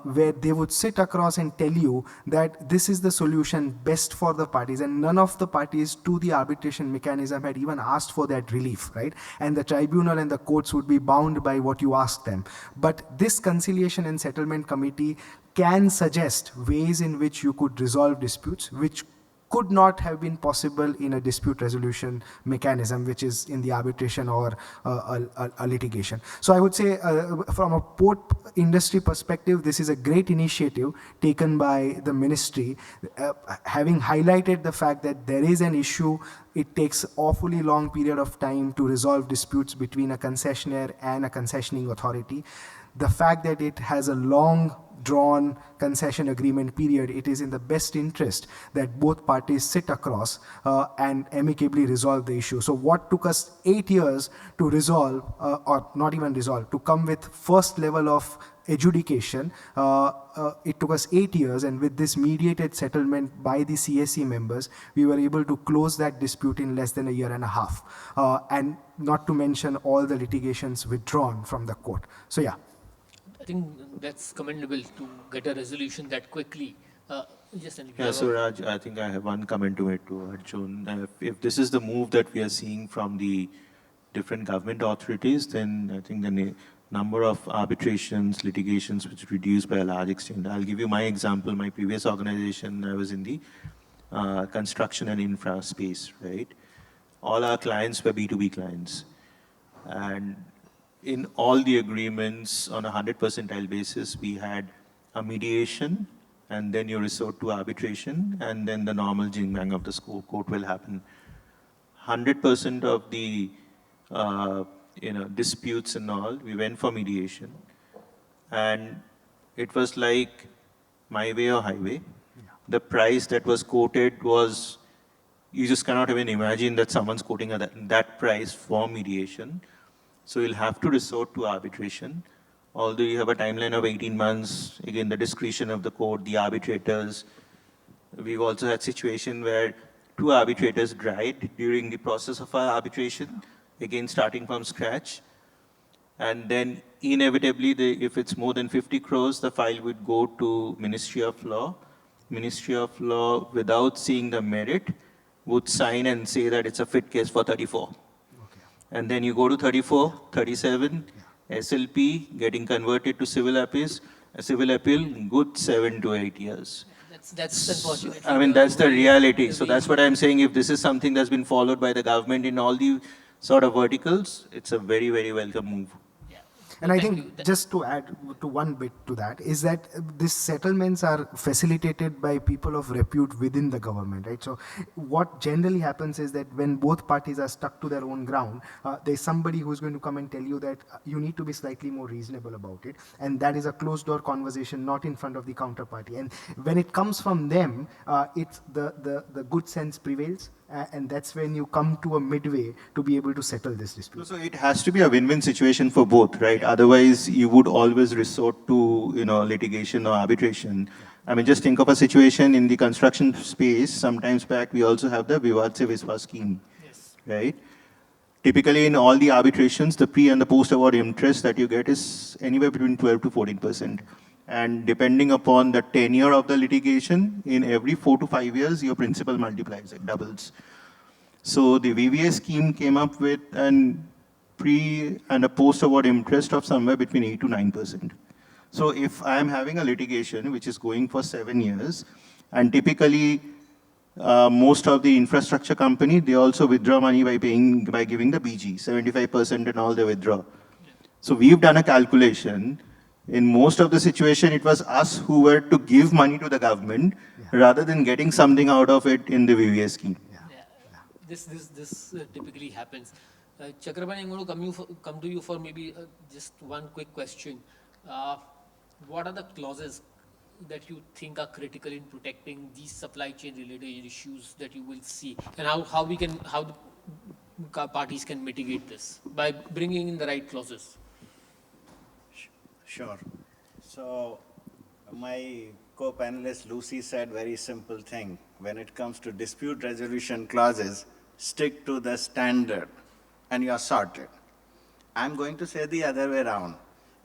where they would sit across and tell you that this is the solution best for the parties, and none of the parties to the arbitration mechanism had even asked for that relief, right? And the tribunal and the courts would be bound by what you ask them. But this Conciliation and Settlement Committee can suggest ways in which you could resolve disputes, which could not have been possible in a dispute resolution mechanism, which is in the arbitration or a litigation. So I would say from a port industry perspective, this is a great initiative taken by the ministry, having highlighted the fact that there is an issue. It takes awfully long period of time to resolve disputes between a concessionaire and a concessioning authority. The fact that it has a long drawn concession agreement period, it is in the best interest that both parties sit across and amicably resolve the issue. So what took us 8 years to resolve, or not even resolve, to come with first level of adjudication, it took us 8 years, and with this mediated settlement by the CSE members, we were able to close that dispute in less than a year and a half, and not to mention all the litigations withdrawn from the court. So yeah. I think that's commendable to get a resolution that quickly. Just Sandeep, Yeah, so Raj, I think I have one comment to make to Arjun. If this is the move that we are seeing from the different government authorities, then I think the number of arbitrations, litigations, which reduced by a large extent. I'll give you my example. My previous organization, I was in the construction and infra space, right? All our clients were B2B clients. And in all the agreements on a 100 percentile basis, we had a mediation, and then you resort to arbitration, and then the normal jing-bang of the court will happen. 100% of the disputes and all, we went for mediation. And it was like my way or highway. The price that was quoted was, you just cannot even imagine that someone's quoting that price for mediation. So you'll have to resort to arbitration. Although you have a timeline of 18 months, again, the discretion of the court, the arbitrators. We've also had situation where 2 arbitrators died during the process of our arbitration, again, starting from scratch. And then inevitably, if it's more than 50 crores, the file would go to Ministry of Law. Ministry of Law, without seeing the merit, would sign and say that it's a fit case for 34. And then you go to 34, 37, SLP getting converted to civil appeals, a civil appeal, good 7 to 8 years. That's unfortunate. I mean, that's the reality. So that's what I'm saying. If this is something that's been followed by the government in all the sort of verticals, it's a very, very welcome move. And I think just to add to one bit to that is that these settlements are facilitated by people of repute within the government, right? So what generally happens is that when both parties are stuck to their own ground, there's somebody who's going to come and tell you that you need to be slightly more reasonable about it. And that is a closed door conversation, not in front of the counterparty. And when it comes from them, it's the good sense prevails. And that's when you come to a midway to be able to settle this dispute. So it has to be a win-win situation for both, right? Otherwise, you would always resort to, litigation or arbitration. I mean, just think of a situation in the construction space. Sometimes back, we also have the Vivad se Viswas scheme, right? Typically, in all the arbitrations, the pre and the post-award interest that you get is anywhere between 12 to 14%. And depending upon the tenure of the litigation, in every 4 to 5 years, your principal multiplies, it doubles. So the VVS scheme came up with a pre and a post-award interest of somewhere between 8 to 9%. So if I'm having a litigation which is going for 7 years, and typically most of the infrastructure company, they also withdraw money by giving the BG, 75% and all they withdraw. So we've done a calculation. In most of the situation, it was us who were to give money to the government rather than getting something out of it in the VVS scheme. This typically happens. Chakrapani, I'm going to come to you for maybe just one quick question. What are the clauses that you think are critical in protecting these supply chain related issues that you will see, and how the parties can mitigate this by bringing in the right clauses? Sure. So my co-panelist Lucy said very simple thing. When it comes to dispute resolution clauses, stick to the standard and you're sorted. I'm going to say the other way around.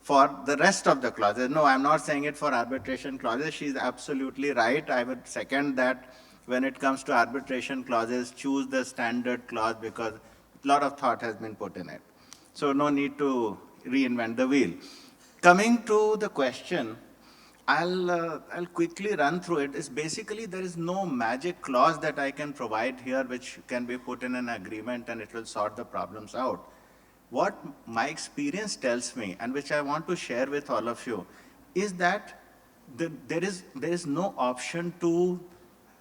For the rest of the clauses, no, I'm not saying it for arbitration clauses. She's absolutely right. I would second that. When it comes to arbitration clauses, choose the standard clause because a lot of thought has been put in it. So no need to reinvent the wheel. Coming to the question, I'll quickly run through it. It's basically there is no magic clause that I can provide here which can be put in an agreement and it will sort the problems out. What my experience tells me and which I want to share with all of you is that there is no option to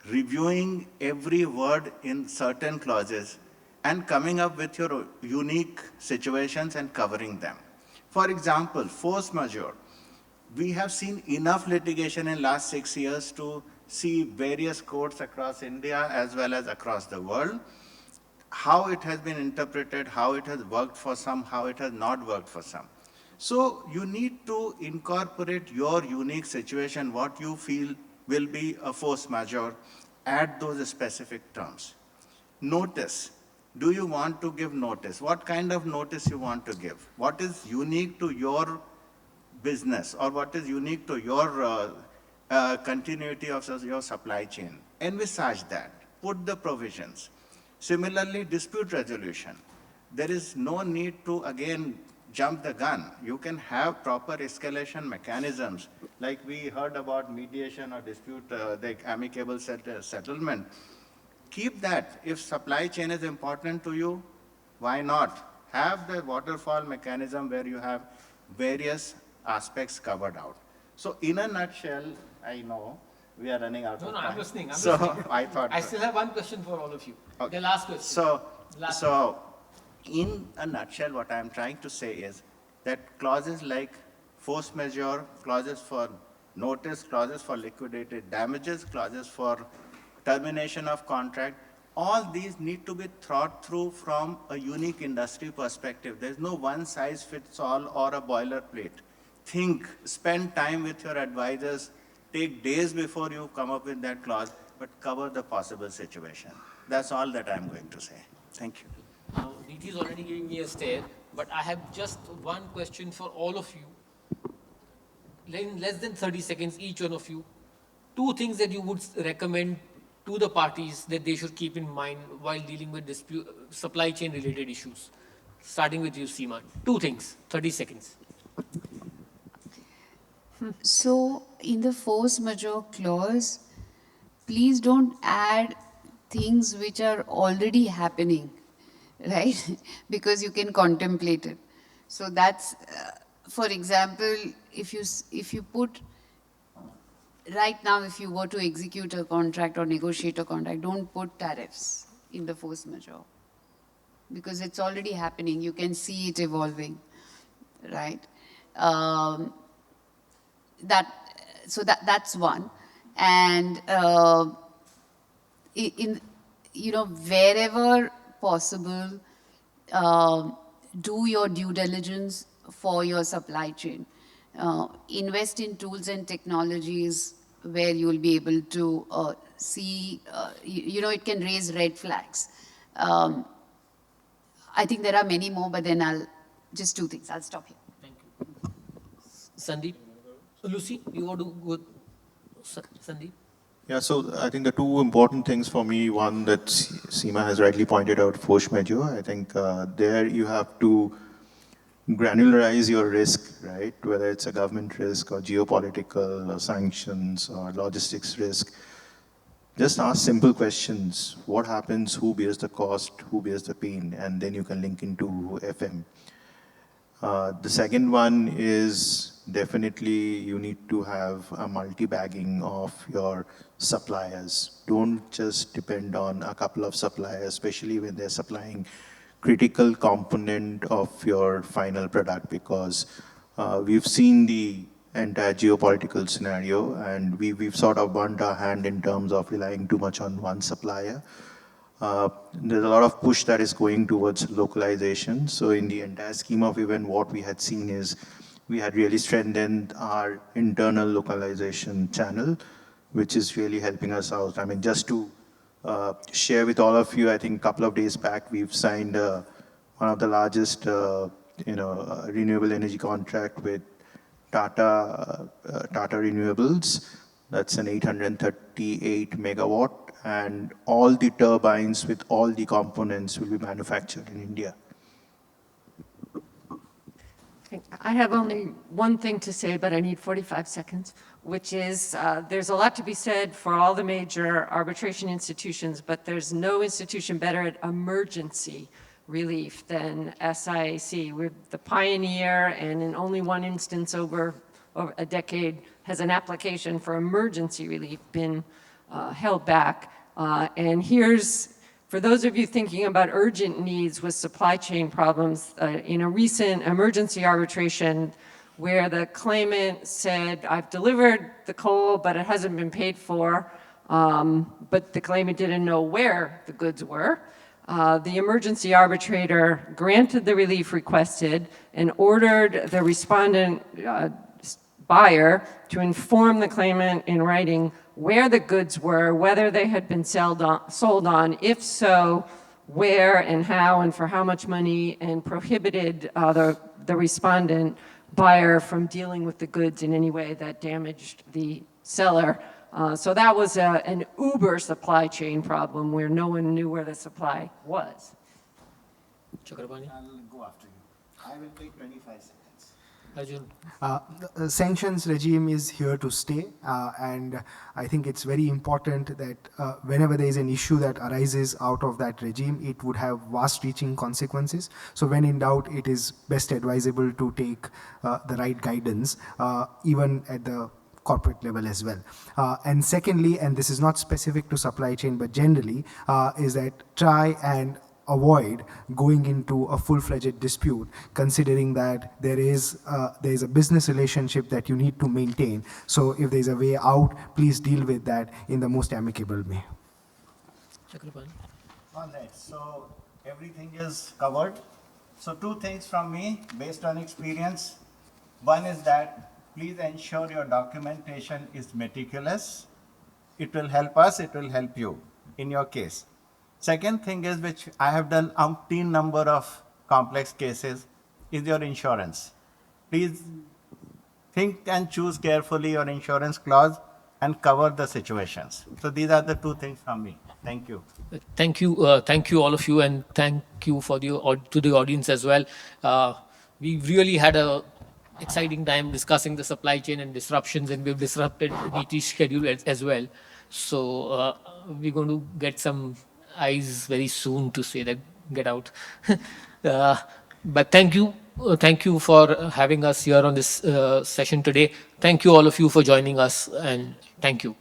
reviewing every word in certain clauses and coming up with your unique situations and covering them. For example, force majeure. We have seen enough litigation in last 6 years to see various courts across India as well as across the world, how it has been interpreted, how it has worked for some, how it has not worked for some. So you need to incorporate your unique situation, what you feel will be a force majeure, add those specific terms. Notice. Do you want to give notice? What kind of notice you want to give? What is unique to your business or what is unique to your continuity of your supply chain? Envisage that. Put the provisions. Similarly, dispute resolution. There is no need to, again, jump the gun. You can have proper escalation mechanisms, like we heard about mediation or dispute, the amicable settlement. Keep that. If supply chain is important to you, why not? Have the waterfall mechanism where you have various aspects covered out. So in a nutshell, I know we are running out of time. No, I'm listening. I'm so listening. I thought. I still have one question for all of you. Okay. The last question. So in a nutshell, what I'm trying to say is that clauses like force majeure, clauses for notice, clauses for liquidated damages, clauses for termination of contract, all these need to be thought through from a unique industry perspective. There's no one size fits all or a boilerplate. Think, spend time with your advisors, take days before you come up with that clause, but cover the possible situation. That's all that I'm going to say. Thank you. Now, Neeti is already giving me a stare, but I have just one question for all of you. In less than 30 seconds, each one of you, 2 things that you would recommend to the parties that they should keep in mind while dealing with dispute, supply chain related issues. Starting with you, Seema. 2 things, 30 seconds. So, in the force majeure clause, please don't add things which are already happening, right? Because you can contemplate it. So that's, for example, if you put, right now, if you were to execute a contract or negotiate a contract, don't put tariffs in the force majeure. Because it's already happening. You can see it evolving, right? That's one. And wherever possible, do your due diligence for your supply chain. Invest in tools and technologies where you will be able to see, it can raise red flags. I think there are many more, but then just 2 things. I'll stop here. Thank you. Sandeep? Lucy, you want to go? Sandeep? Yeah, so I think the 2 important things for me, one that Seema has rightly pointed out, force majeure. I think there you have to granularize your risk, right? Whether it's a government risk or geopolitical or sanctions or logistics risk. Just ask simple questions. What happens? Who bears the cost? Who bears the pain? And then you can link into FM. The second one is definitely you need to have a multi-bagging of your suppliers. Don't just depend on a couple of suppliers, especially when they're supplying critical component of your final product, because we've seen the entire geopolitical scenario and we've sort of burnt our hand in terms of relying too much on one supplier. There's a lot of push that is going towards localization. So in the entire scheme of event, what we had seen is we had really strengthened our internal localization channel, which is really helping us out. I mean, just to share with all of you, I think a couple of days back, we've signed one of the largest renewable energy contract with Tata Renewables. That's an 838 megawatt, and all the turbines with all the components will be manufactured in India. I have only one thing to say, but I need 45 seconds, which is there's a lot to be said for all the major arbitration institutions, but there's no institution better at emergency relief than SIAC. We're the pioneer, and in only one instance over a decade has an application for emergency relief been held back. And here's, for those of you thinking about urgent needs with supply chain problems, in a recent emergency arbitration, where the claimant said, I've delivered the coal, but it hasn't been paid for, but the claimant didn't know where the goods were. The emergency arbitrator granted the relief requested and ordered the respondent buyer to inform the claimant in writing where the goods were, whether they had been sold on, if so, where and how and for how much money, and prohibited the respondent buyer from dealing with the goods in any way that damaged the seller. So that was an uber supply chain problem where no one knew where the supply was. Chakrapani? I'll go after you. I will take 25 seconds. Arjun? The sanctions regime is here to stay, and I think it's very important that whenever there is an issue that arises out of that regime, it would have vast-reaching consequences. So when in doubt, it is best advisable to take the right guidance, even at the corporate level as well. And secondly, and this is not specific to supply chain, but generally, is that try and avoid going into a full-fledged dispute, considering that there is a business relationship that you need to maintain. So if there's a way out, please deal with that in the most amicable way. Chakrapani? All right, so everything is covered. So 2 things from me based on experience. One is that please ensure your documentation is meticulous. It will help us, it will help you in your case. Second thing is, which I have done umpteen number of complex cases, is your insurance. Please think and choose carefully your insurance clause and cover the situations. So these are the 2 things from me. Thank you. Thank you all of you, and thank you to the audience as well. We really had a exciting time discussing the supply chain and disruptions, and we've disrupted DT's schedule as well. So we're going to get some eyes very soon to say that get out. But thank you for having us here on this session today. Thank you all of you for joining us, and thank you.